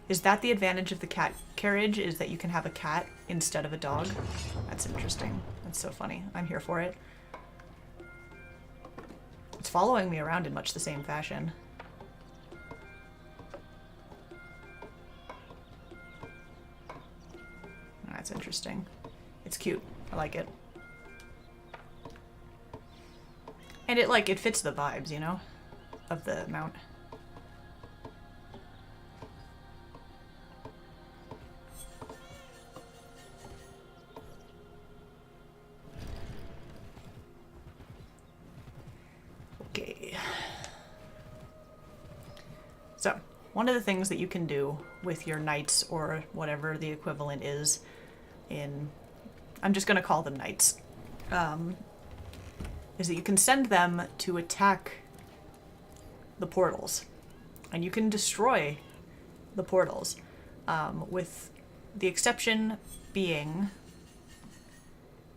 Is that the advantage of the cat carriage, is that you can have a cat instead of a dog? That's interesting. That's so funny. I'm here for it. It's following me around in much the same fashion. That's interesting. It's cute. I like it. And it fits the vibes, you know, of the mount. Okay. So, one of the things that you can do with your knights, or whatever the equivalent is in... I'm just going to call them knights. Is that you can send them to attack the portals. And you can destroy the portals. With the exception being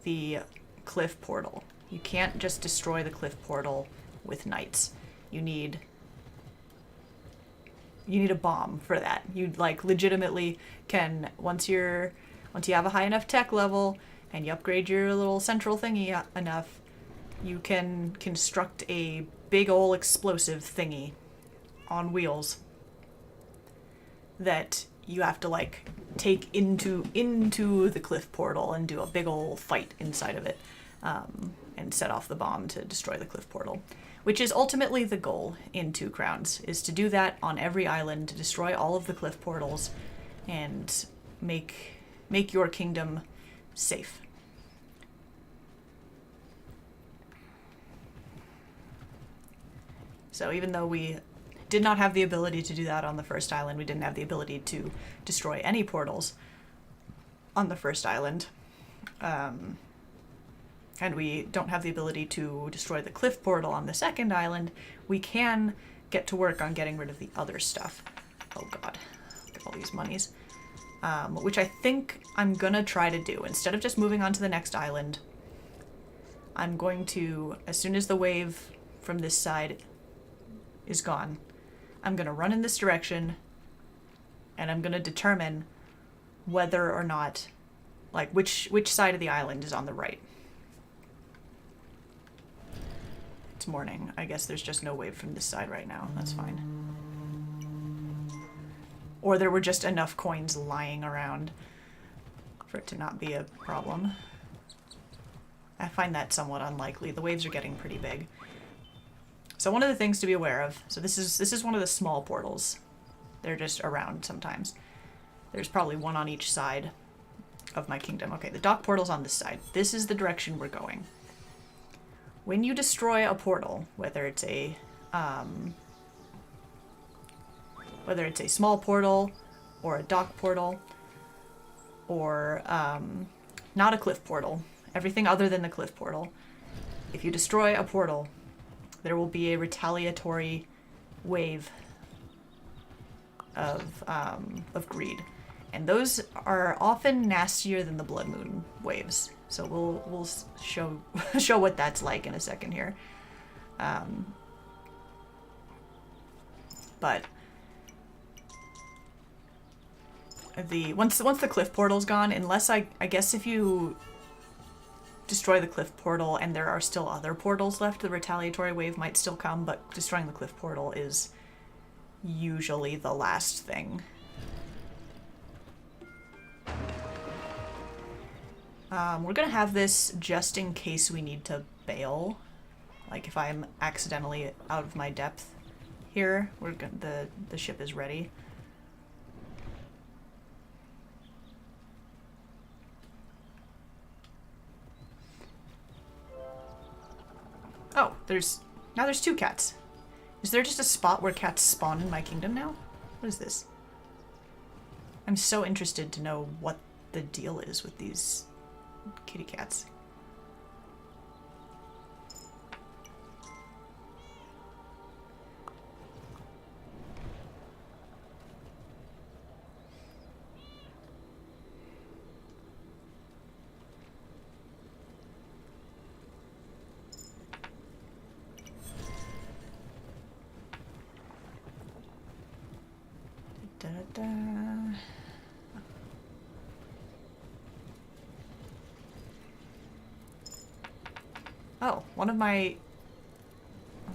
the cliff portal. You can't just destroy the cliff portal with knights. You need a bomb for that. You like legitimately can, once you have a high enough tech level and you upgrade your little central thingy enough, you can construct a big ol' explosive thingy on wheels that you have to like take into the cliff portal and do a big ol' fight inside of it, and set off the bomb to destroy the cliff portal. Which is ultimately the goal in Two Crowns, is to do that on every island, to destroy all of the cliff portals, and make your kingdom safe. So even though we did not have the ability to do that on the first island, we didn't have the ability to destroy any portals on the first island. And we don't have the ability to destroy the cliff portal on the second island, we can get to work on getting rid of the other stuff. Oh god, look at all these monies. Which I think I'm gonna try to do. Instead of just moving on to the next island, I'm going to, as soon as the wave from this side is gone, I'm gonna run in this direction, and I'm gonna determine whether or not, like, which side of the island is on the right. It's morning. I guess there's just no wave from this side right now. That's fine. Or there were just enough coins lying around for it to not be a problem. I find that somewhat unlikely. The waves are getting pretty big. So one of the things to be aware of, so this is one of the small portals. They're just around sometimes. There's probably one on each side of my kingdom. Okay, the dock portal's on this side. This is the direction we're going. When you destroy a portal, whether it's a small portal or a dock portal or not a cliff portal, everything other than the cliff portal, if you destroy a portal, there will be a retaliatory wave of greed. And those are often nastier than the Blood Moon waves. So we'll show what that's like in a second here. But once the cliff portal's gone, unless I guess if you destroy the cliff portal and there are still other portals left, the retaliatory wave might still come, but destroying the cliff portal is usually the last thing. We're gonna have this just in case we need to bail. Like if I'm accidentally out of my depth here, the ship is ready. Oh, now there's two cats. Is there just a spot where cats spawn in my kingdom now? What is this? I'm so interested to know what the deal is with these kitty cats. Oh, one of my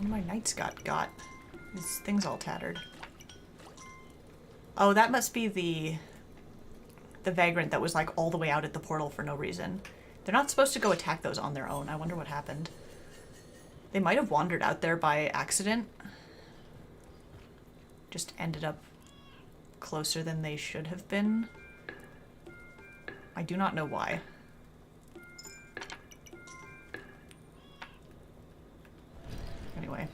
knights got. This thing's all tattered. Oh, that must be the vagrant that was like all the way out at the portal for no reason. They're not supposed to go attack those on their own. I wonder what happened. They might have wandered out there by accident. Just ended up closer than they should have been. I do not know why. Anyway.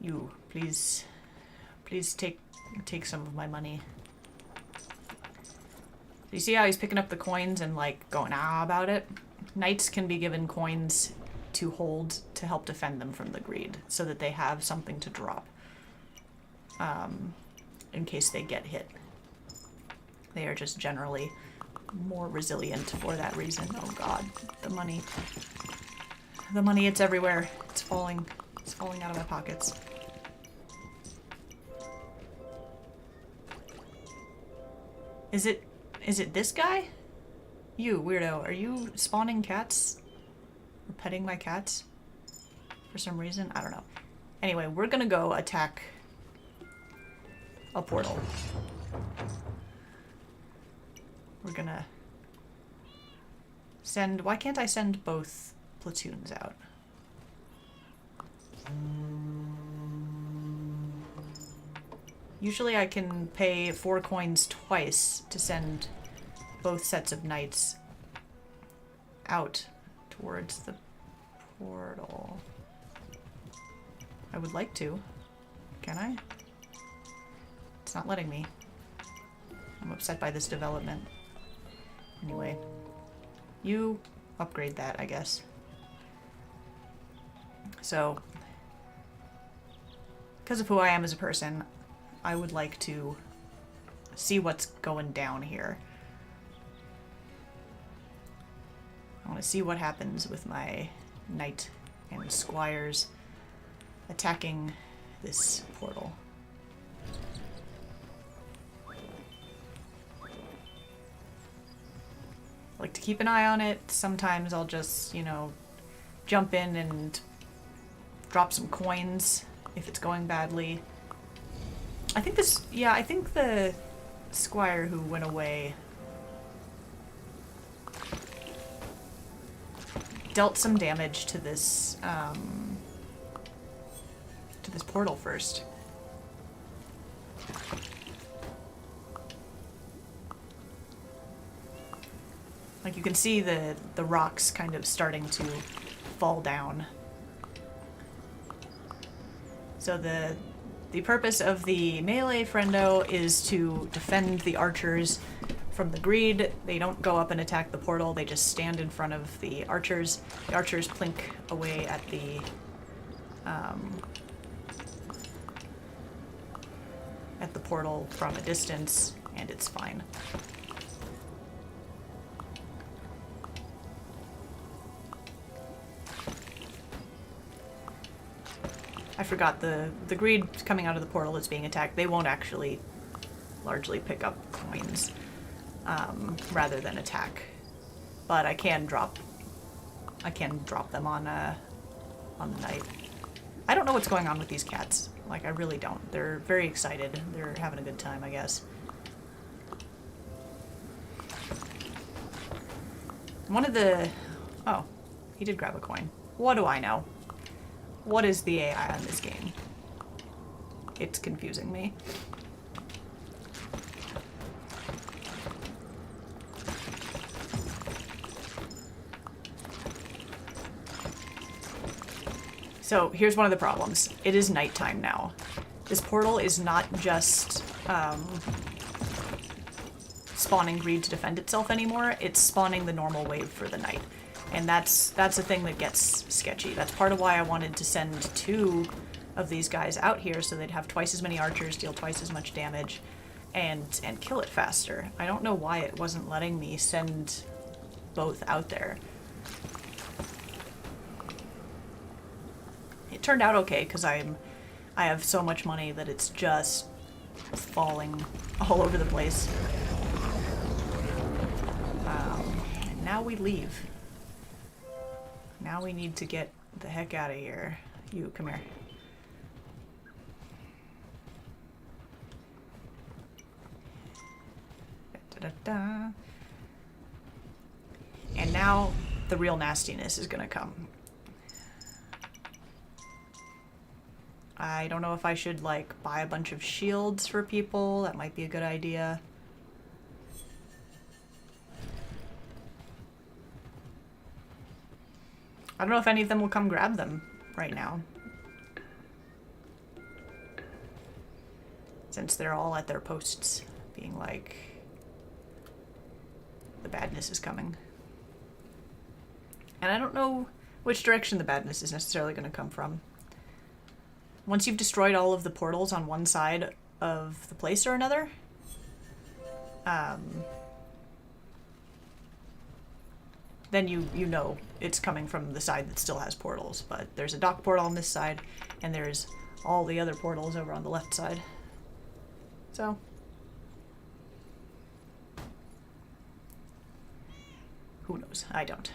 You, please take some of my money. You see how he's picking up the coins and like going about it? Knights can be given coins to hold to help defend them from the greed, so that they have something to drop in case they get hit. They are just generally more resilient for that reason. Oh god, the money. The money, it's everywhere. It's falling out of my pockets. Is it this guy? You, weirdo, are you spawning cats? Or petting my cats? For some reason? I don't know. Anyway, we're gonna go attack a portal. We're gonna send... Why can't I send both platoons out? Usually I can pay 4 coins twice to send both sets of knights out towards the portal. I would like to. Can I? It's not letting me. I'm upset by this development. Anyway. You upgrade that, I guess. So, because of who I am as a person, I would like to see what's going down here. I want to see what happens with my knight and squires attacking this portal. I like to keep an eye on it. Sometimes I'll just, you know, jump in and drop some coins if it's going badly. I think this, yeah, I think the squire who went away dealt some damage to this portal first. Like you can see the rocks kind of starting to fall down. So the purpose of the melee friendo is to defend the archers from the greed. They don't go up and attack the portal, they just stand in front of the archers. The archers plink away at the portal from a distance, and it's fine. I forgot the greed coming out of the portal is being attacked. They won't actually largely pick up coins rather than attack, but I can drop them on the knight. I don't know what's going on with these cats. Like, I really don't. They're very excited. They're having a good time, I guess. One of the... Oh, he did grab a coin. What do I know? What is the AI on this game? It's confusing me. So here's one of the problems. It is nighttime now. This portal is not just spawning greed to defend itself anymore. It's spawning the normal wave for the night. And that's a thing that gets sketchy. That's part of why I wanted to send 2 of these guys out here so they'd have twice as many archers, deal twice as much damage, and kill it faster. I don't know why it wasn't letting me send both out there. It turned out okay because I have so much money that it's just falling all over the place. And now we leave. Now we need to get the heck out of here. You, come here. Da-da-da. And now the real nastiness is gonna come. I don't know if I should, like, buy a bunch of shields for people. That might be a good idea. I don't know if any of them will come grab them right now. Since they're all at their posts, being like, the badness is coming. And I don't know which direction the badness is necessarily going to come from. Once you've destroyed all of the portals on one side of the place or another, then you know it's coming from the side that still has portals. But there's a dock portal on this side, and there's all the other portals over on the left side. So who knows? I don't.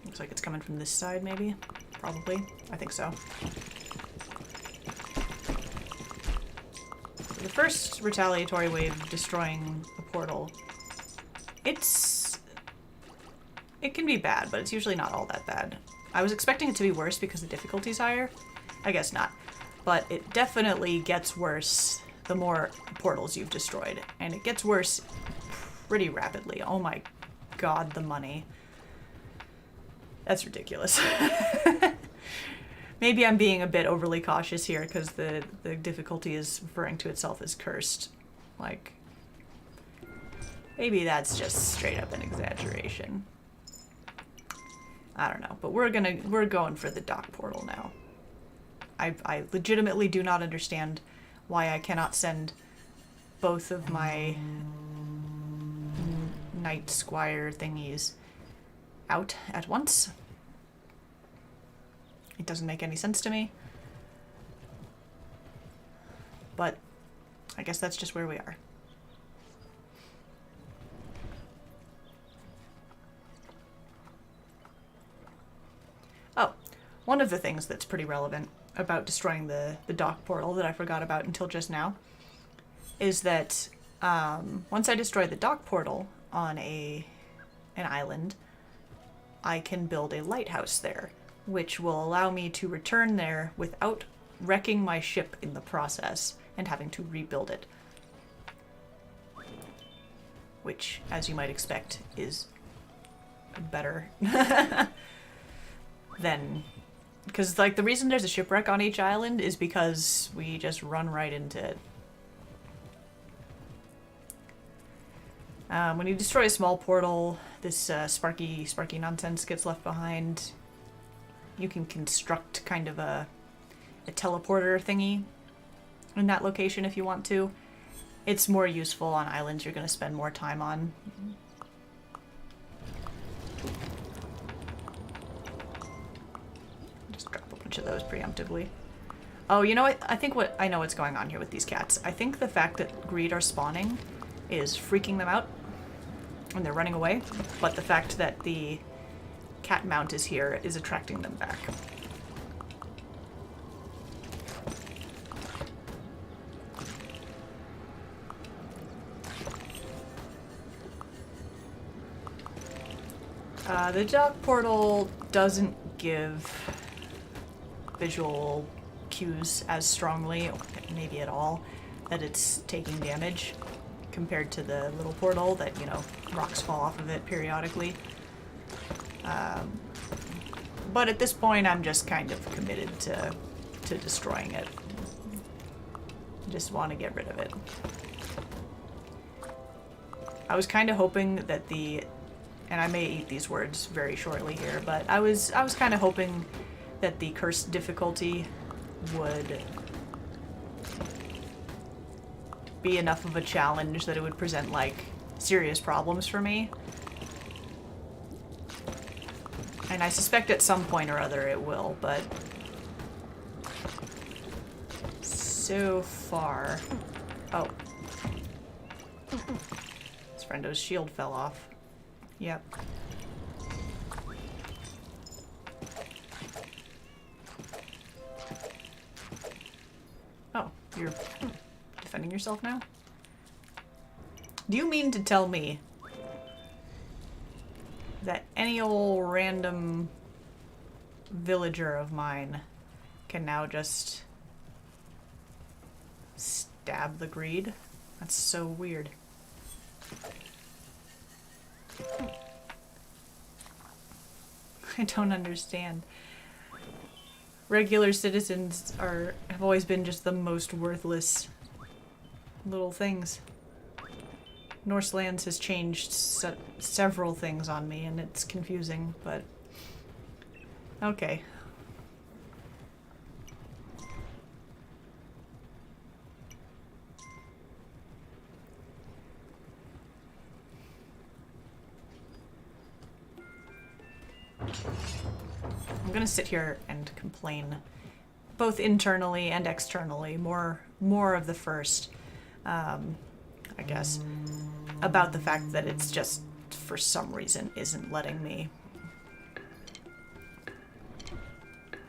Looks like it's coming from this side, maybe? Probably. I think so. The first retaliatory wave destroying a portal, it can be bad, but it's usually not all that bad. I was expecting it to be worse because the difficulty's higher. I guess not. But it definitely gets worse the more portals you've destroyed. And it gets worse pretty rapidly. Oh my god, the money. That's ridiculous. Maybe I'm being a bit overly cautious here because the difficulty is referring to itself as cursed. Like, maybe that's just straight up an exaggeration. I don't know, but we're going for the dock portal now. I legitimately do not understand why I cannot send both of my Knight Squire thingies out at once. It doesn't make any sense to me. But I guess that's just where we are. Oh, one of the things that's pretty relevant about destroying the dock portal that I forgot about until just now is that once I destroy the dock portal on an island, I can build a lighthouse there, which will allow me to return there without wrecking my ship in the process and having to rebuild it. Which, as you might expect, is better than... Because, like, the reason there's a shipwreck on each island is because we just run right into it. When you destroy a small portal, this sparky nonsense gets left behind. You can construct kind of a teleporter thingy in that location if you want to. It's more useful on islands you're going to spend more time on. Just drop a bunch of those preemptively. Oh, you know what? I know what's going on here with these cats. I think the fact that greed are spawning is freaking them out and they're running away, but the fact that the cat mount is here is attracting them back. The dock portal doesn't give visual cues as strongly, or maybe at all, that it's taking damage compared to the little portal that, you know, rocks fall off of it periodically. But at this point, I'm just kind of committed to destroying it. Just want to get rid of it. I was kind of hoping that and I may eat these words very shortly here, but I was kind of hoping that the cursed difficulty would be enough of a challenge that it would present, like, serious problems for me. And I suspect at some point or other it will, but so far... Oh. This friendo's shield fell off. Yep. Oh, you're defending yourself now? Do you mean to tell me that any old random villager of mine can now just stab the greed? That's so weird. I don't understand. regular citizens have always been just the most worthless little things. Norselands has changed several things on me, and it's confusing, but okay. I'm gonna sit here and complain, both internally and externally, more of the first, I guess, about the fact that it's just, for some reason, isn't letting me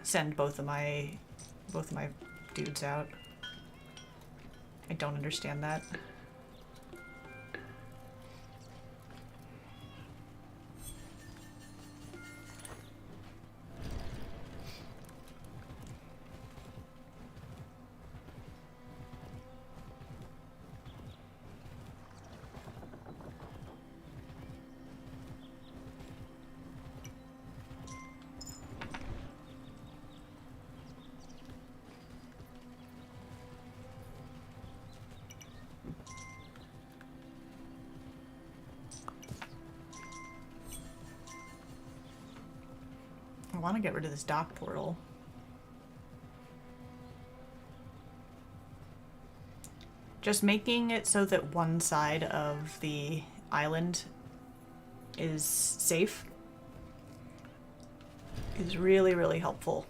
send both of my dudes out. I don't understand that. I want to get rid of this dock portal. Just making it so that one side of the island is safe is really, really helpful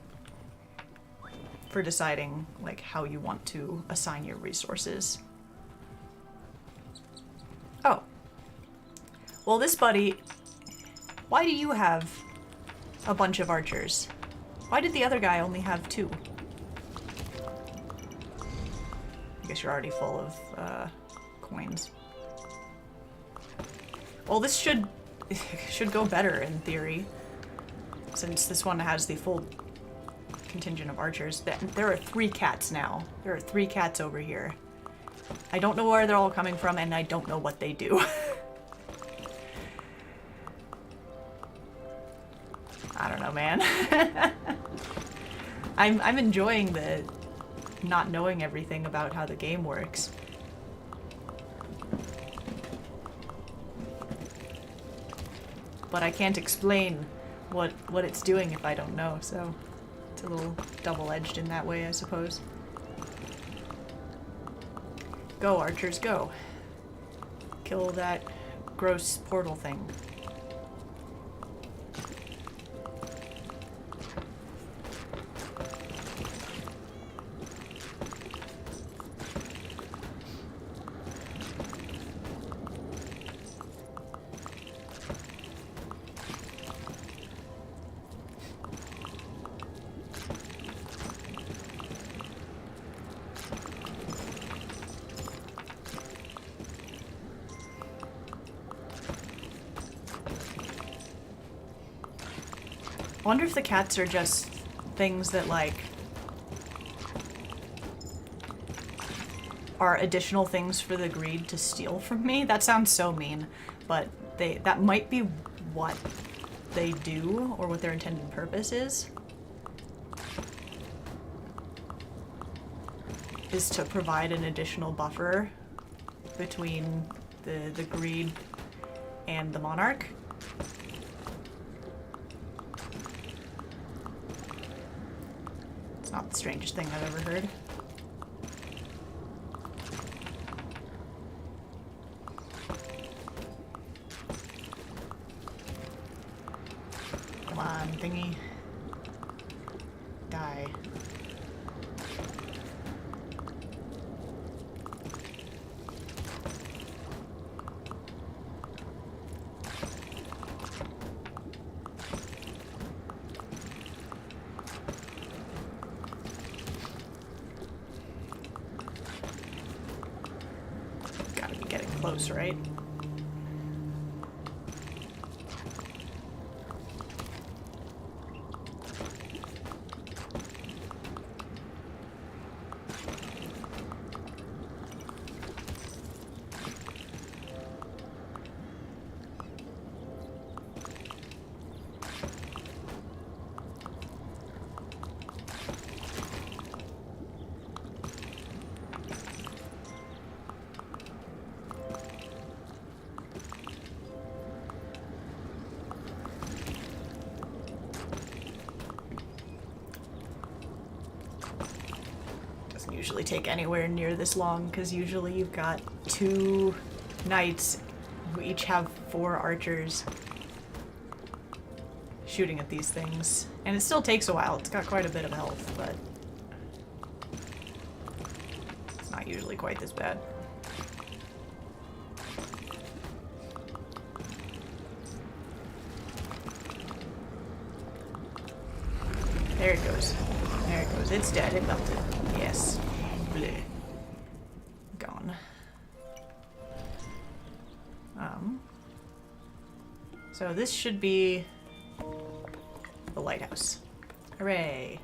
for deciding like how you want to assign your resources. Oh. Well, this buddy, why do you have a bunch of archers? Why did the other guy only have 2? I guess you're already full of coins. Well, this should go better in theory, since this one has the full contingent of archers. There are 3 cats now. There are 3 cats over here. I don't know where they're all coming from, and I don't know what they do. I don't know, man. I'm enjoying the not knowing everything about how the game works. But I can't explain what it's doing if I don't know, so it's a little double-edged in that way, I suppose. Go, archers, go. Kill that gross portal thing. I wonder if the cats are just things that, like, are additional things for the greed to steal from me. That sounds so mean, but that might be what they do, or what their intended purpose is to provide an additional buffer between the greed and the monarch. It's not the strangest thing I've ever heard. Come on, thingy. Die. Gotta be getting close, right? usually take anywhere near this long, because usually you've got 2 knights who each have 4 archers shooting at these things. And it still takes a while. It's got quite a bit of health, but it's not usually quite this bad. There it goes. There it goes. It's dead. It melted. Yes. Bleh. Gone. So this should be the lighthouse. Hooray.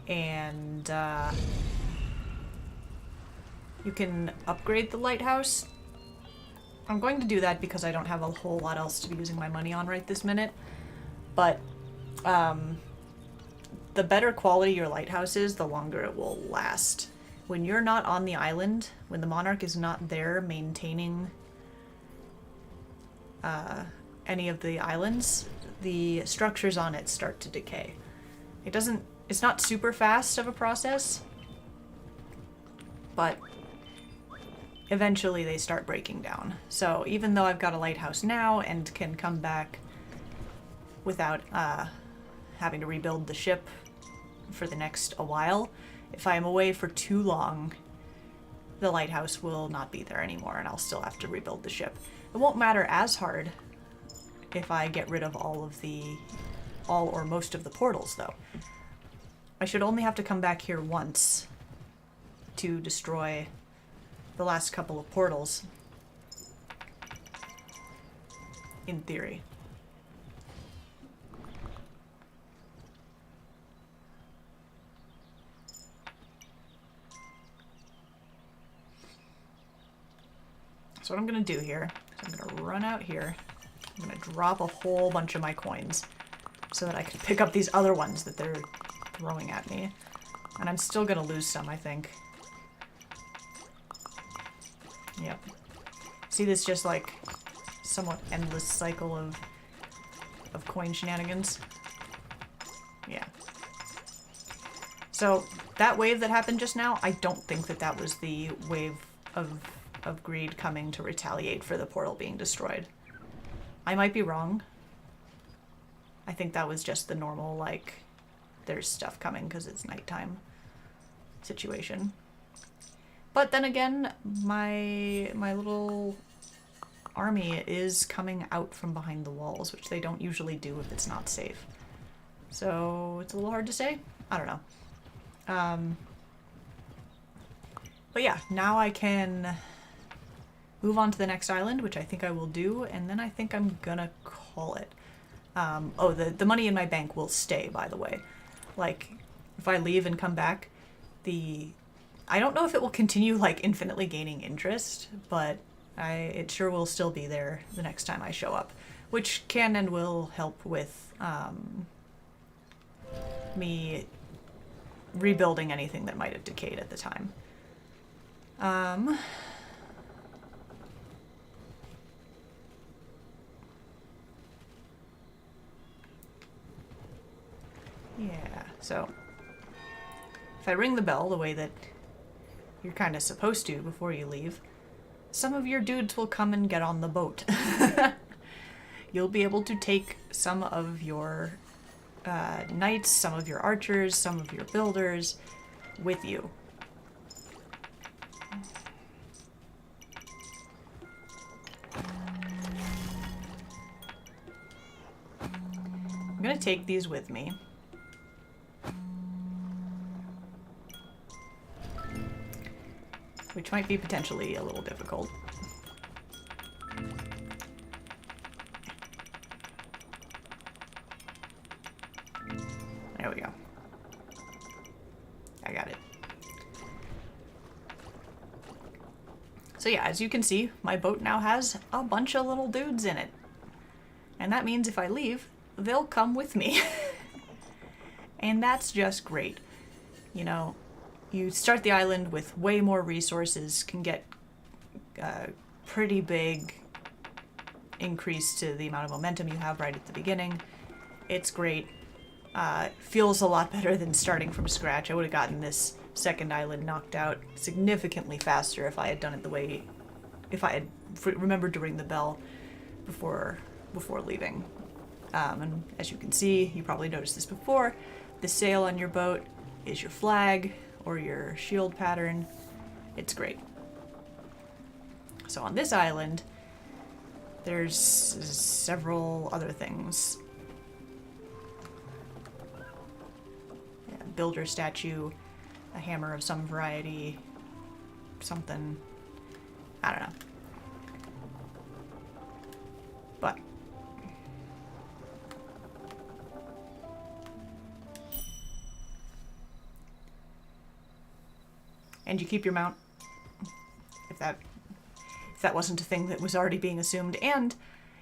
And, you can upgrade the lighthouse. I'm going to do that because I don't have a whole lot else to be using my money on right this minute. But, the better quality your lighthouse is, the longer it will last. When you're not on the island, when the monarch is not there maintaining any of the islands, the structures on it start to decay. It's not super fast of a process, but eventually they start breaking down. So even though I've got a lighthouse now and can come back without having to rebuild the ship for the next a while, if I am away for too long, the lighthouse will not be there anymore and I'll still have to rebuild the ship. It won't matter as hard if I get rid of all or most of the portals, though. I should only have to come back here once to destroy the last couple of portals, in theory. So what I'm going to do here is I'm going to run out here. I'm going to drop a whole bunch of my coins so that I can pick up these other ones that they're throwing at me. And I'm still going to lose some, I think. Yep. See this just like somewhat endless cycle of coin shenanigans? Yeah. So that wave that happened just now, I don't think that that was the wave of greed coming to retaliate for the portal being destroyed. I might be wrong. I think that was just the normal, like, there's stuff coming because it's nighttime situation. But then again, my little army is coming out from behind the walls, which they don't usually do if it's not safe. So it's a little hard to say. I don't know. But yeah, now I can move on to the next island, which I think I will do, and then I think I'm gonna call it. Oh, the money in my bank will stay, by the way. Like, if I leave and come back, I don't know if it will continue, like, infinitely gaining interest, but it sure will still be there the next time I show up, which can and will help with me rebuilding anything that might have decayed at the time. Yeah, so if I ring the bell the way that you're kind of supposed to before you leave, some of your dudes will come and get on the boat. You'll be able to take some of your knights, some of your archers, some of your builders with you. I'm gonna take these with me. Which might be potentially a little difficult. There we go. I got it. So yeah, as you can see, my boat now has a bunch of little dudes in it. And that means if I leave, they'll come with me. And that's just great. You know, you start the island with way more resources, can get a pretty big increase to the amount of momentum you have right at the beginning. It's great. Feels a lot better than starting from scratch. I would have gotten this second island knocked out significantly faster if I had done it the way, if I had remembered to ring the bell before leaving. And as you can see, you probably noticed this before, the sail on your boat is your flag or your shield pattern. It's great. So on this island, there's several other things. Yeah, builder statue, a hammer of some variety, something, I don't know. But and you keep your mount if that wasn't a thing that was already being assumed. And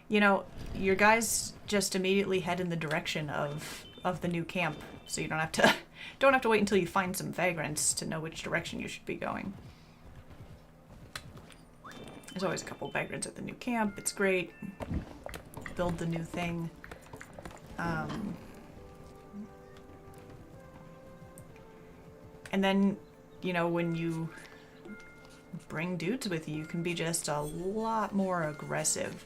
you know, your guys just immediately head in the direction of the new camp, so you don't have to wait until you find some vagrants to know which direction you should be going. There's always a couple vagrants at the new camp. It's great. Build the new thing. And then, you know, when you bring dudes with you, you can be just a lot more aggressive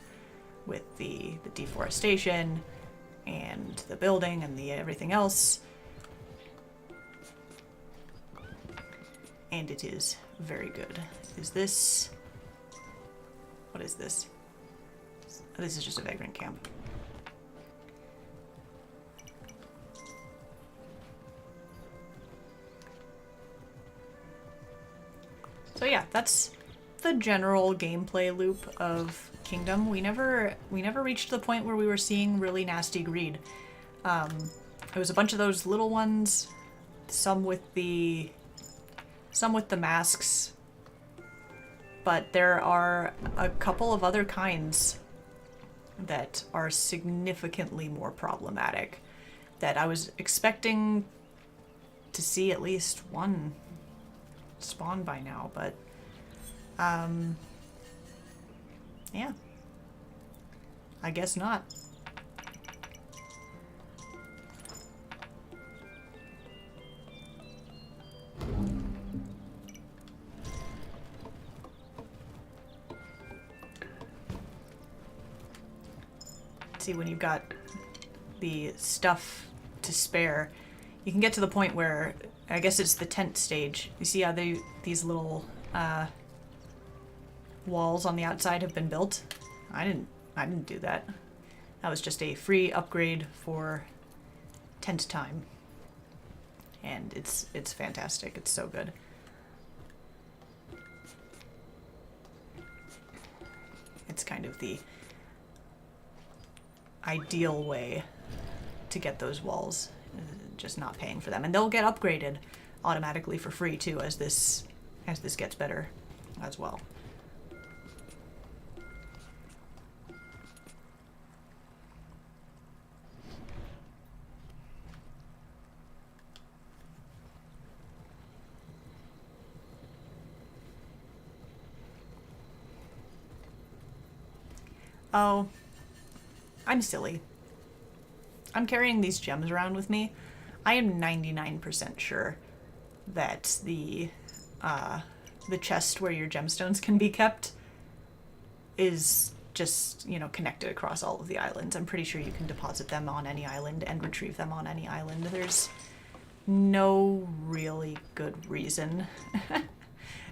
with the deforestation and the building and the everything else. And it is very good. Is this... What is this? Oh, this is just a vagrant camp. So yeah, that's the general gameplay loop of Kingdom. We never reached the point where we were seeing really nasty greed. It was a bunch of those little ones, some with the masks, but there are a couple of other kinds that are significantly more problematic that I was expecting to see at least one spawn by now, but yeah, I guess not. See, when you've got the stuff to spare, you can get to the point where, I guess it's the tent stage. You see how these little walls on the outside have been built? I didn't do that. That was just a free upgrade for tent time. And it's fantastic. It's so good. It's kind of the ideal way to get those walls, just not paying for them. And they'll get upgraded automatically for free too as this gets better as well. Oh, I'm silly. I'm carrying these gems around with me. I am 99% sure that the chest where your gemstones can be kept is just, you know, connected across all of the islands. I'm pretty sure you can deposit them on any island and retrieve them on any island. There's no really good reason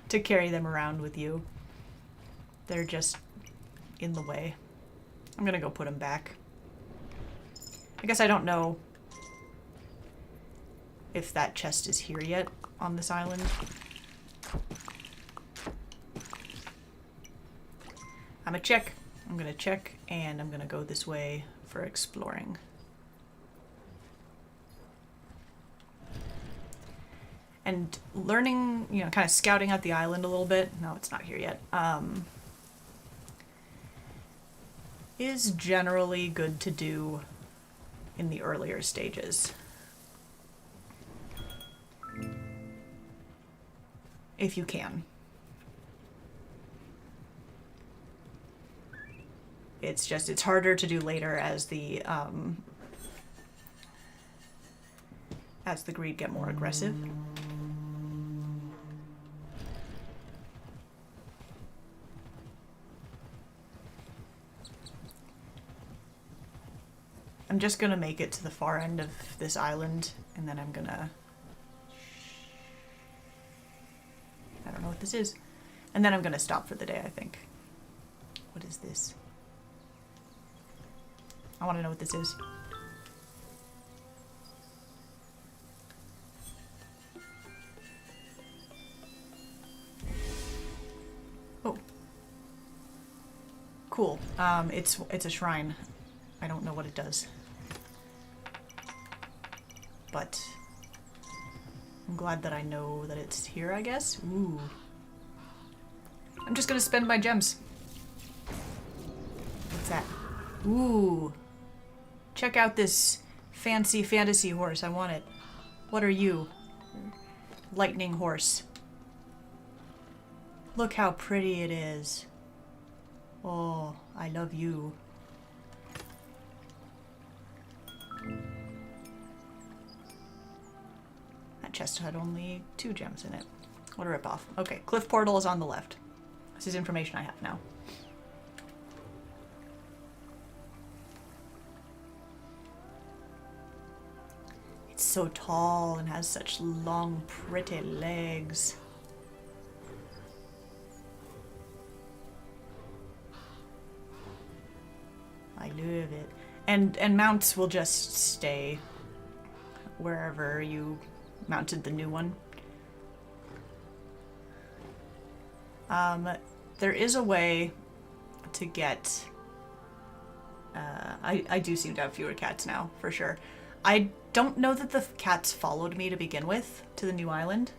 to carry them around with you. They're just in the way. I'm gonna go put them back. I guess I don't know if that chest is here yet on this island. I'm gonna check, and I'm gonna go this way for exploring. And learning, you know, kind of scouting out the island a little bit. No, it's not here yet. Is generally good to do in the earlier stages. If you can. It's harder to do later as the as the greed get more aggressive. I'm just gonna make it to the far end of this island, and then I'm gonna... I don't know what this is. And then I'm gonna stop for the day, I think. What is this? I want to know what this is. Oh. Cool. It's a shrine. I don't know what it does. But I'm glad that I know that it's here, I guess. Ooh. I'm just gonna spend my gems. What's that? Ooh. Check out this fancy fantasy horse. I want it. What are you? Lightning horse. Look how pretty it is. Oh, I love you. That chest had only 2 gems in it. What a ripoff. Okay, cliff portal is on the left. This is information I have now. It's so tall and has such long, pretty legs. I love it. And mounts will just stay wherever you mounted the new one. There is a way to get... I do seem to have fewer cats now, for sure. I don't know that the cats followed me to begin with, to the new island.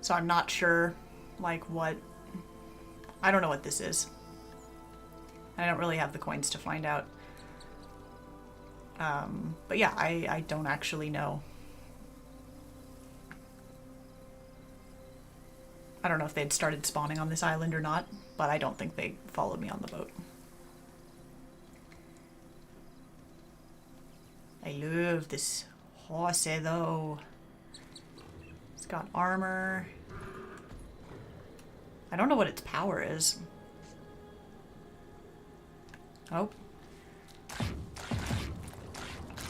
So I'm not sure, like, what... I don't know what this is. I don't really have the coins to find out. But yeah, I don't actually know. I don't know if they'd started spawning on this island or not, but I don't think they followed me on the boat. I love this horse though. It's got armor. I don't know what its power is. Oh.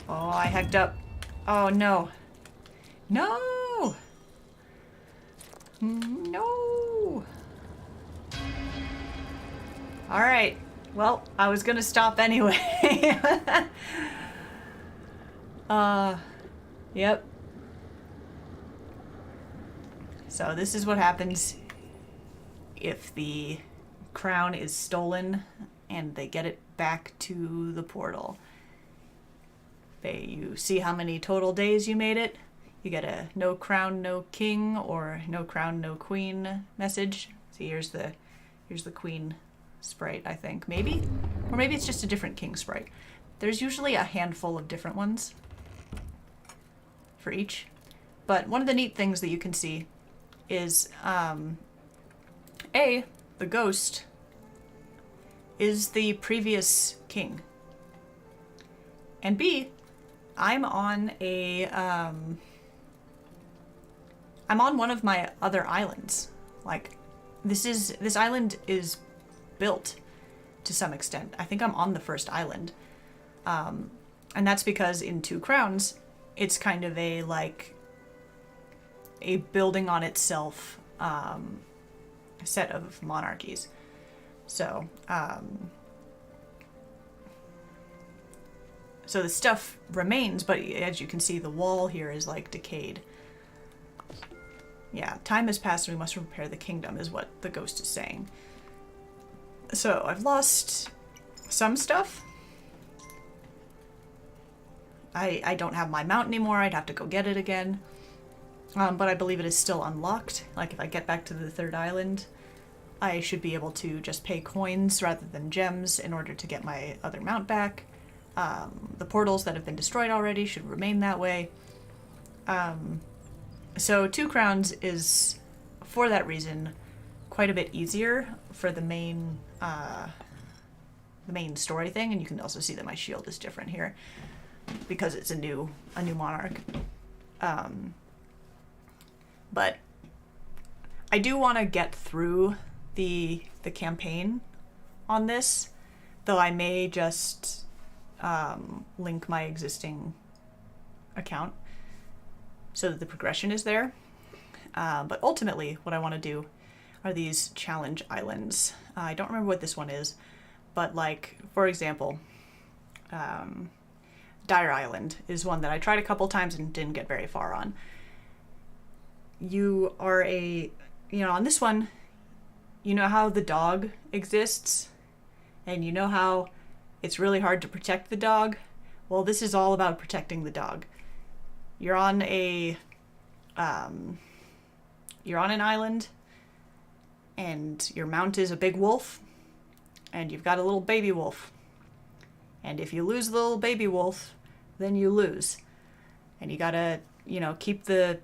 Oh, I hecked up. Oh, no. No! No! Alright. Well, I was gonna stop anyway. Yep. So this is what happens if the crown is stolen and they get it back to the portal. You see how many total days you made it. You get a no crown, no king, or no crown, no queen message. See, here's the queen sprite, I think. Maybe? Or maybe it's just a different king sprite. There's usually a handful of different ones for each. But one of the neat things that you can see is, A, the ghost is the previous king. And B, I'm on a, I'm on one of my other islands. Like, this island is built to some extent. I think I'm on the first island. And that's because in Two Crowns, it's kind of a, like, a building on itself, set of monarchies. So, so the stuff remains, but as you can see, the wall here is, like, decayed. Yeah, time has passed and we must repair the kingdom, is what the ghost is saying. So, I've lost some stuff. I don't have my mount anymore, I'd have to go get it again. But I believe it is still unlocked. Like, if I get back to the third island, I should be able to just pay coins rather than gems in order to get my other mount back. The portals that have been destroyed already should remain that way. So Two Crowns is, for that reason, quite a bit easier for the main story thing, and you can also see that my shield is different here. because it's a new monarch. But I do want to get through the campaign on this, though I may just link my existing account so that the progression is there. But ultimately, what I want to do are these challenge islands. I don't remember what this one is, but like, for example, Dire Island is one that I tried a couple times and didn't get very far on. You are on this one, you know how the dog exists, and you know how it's really hard to protect the dog? Well, this is all about protecting the dog. You're on an island, and your mount is a big wolf, and you've got a little baby wolf. And if you lose the little baby wolf, then you lose. And you gotta, keep the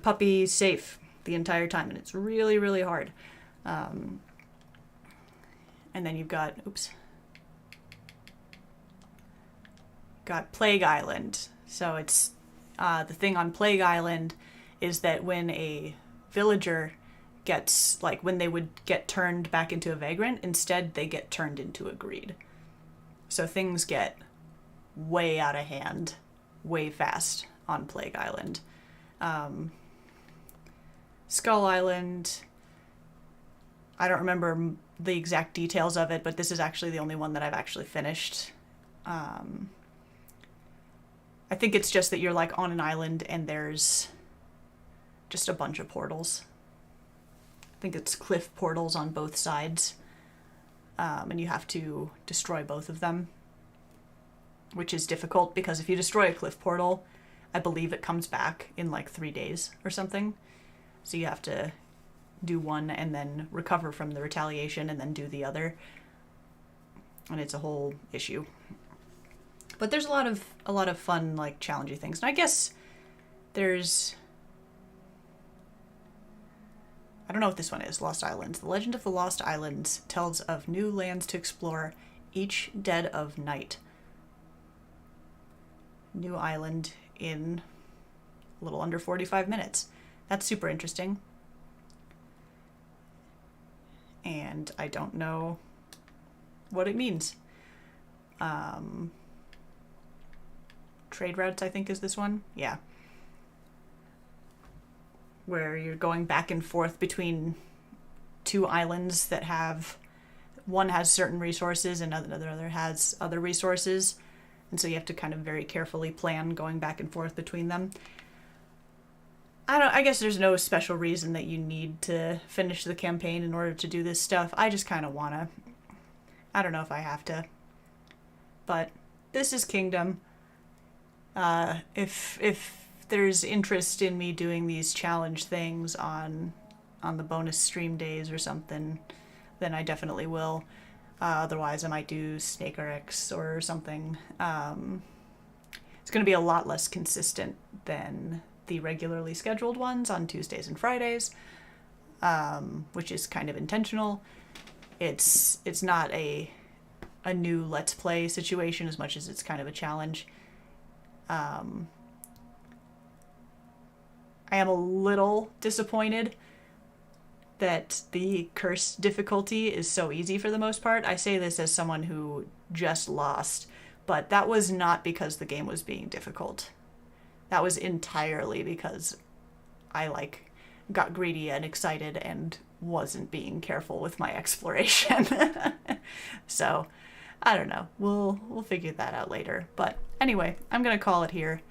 puppy safe the entire time, and it's really, really hard. And then you've got Plague Island. So it's the thing on Plague Island is that when a villager gets, like, when they would get turned back into a vagrant, instead they get turned into a greed. So things get way out of hand, way fast on Plague Island. Skull Island, I don't remember the exact details of it, but this is actually the only one that I've actually finished. I think it's just that you're like on an island and there's just a bunch of portals. I think it's cliff portals on both sides. And you have to destroy both of them, which is difficult because if you destroy a cliff portal, I believe it comes back in like 3 days or something. So you have to do one and then recover from the retaliation and then do the other. And it's a whole issue. But there's a lot of fun, like, challenging things. And I guess there's, I don't know what this one is, Lost Islands. The Legend of the Lost Islands tells of new lands to explore each dead of night. New island in a little under 45 minutes. That's super interesting. And I don't know what it means. Trade routes, I think, is this one. Yeah. Where you're going back and forth between two islands that have, one has certain resources and another has other resources. And so you have to kind of very carefully plan going back and forth between them. I guess there's no special reason that you need to finish the campaign in order to do this stuff. I just kind of want to. I don't know if I have to. But this is Kingdom. If there's interest in me doing these challenge things on the bonus stream days or something, then I definitely will. Otherwise, I might do Snake RX or something. It's going to be a lot less consistent than the regularly scheduled ones on Tuesdays and Fridays, which is kind of intentional. It's not a new Let's Play situation as much as it's kind of a challenge. I am a little disappointed that the curse difficulty is so easy for the most part. I say this as someone who just lost, but that was not because the game was being difficult. That was entirely because I got greedy and excited and wasn't being careful with my exploration. So, I don't know. We'll figure that out later. But anyway, I'm gonna call it here.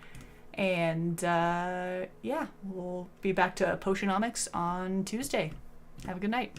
And yeah, we'll be back to Potionomics on Tuesday. Have a good night.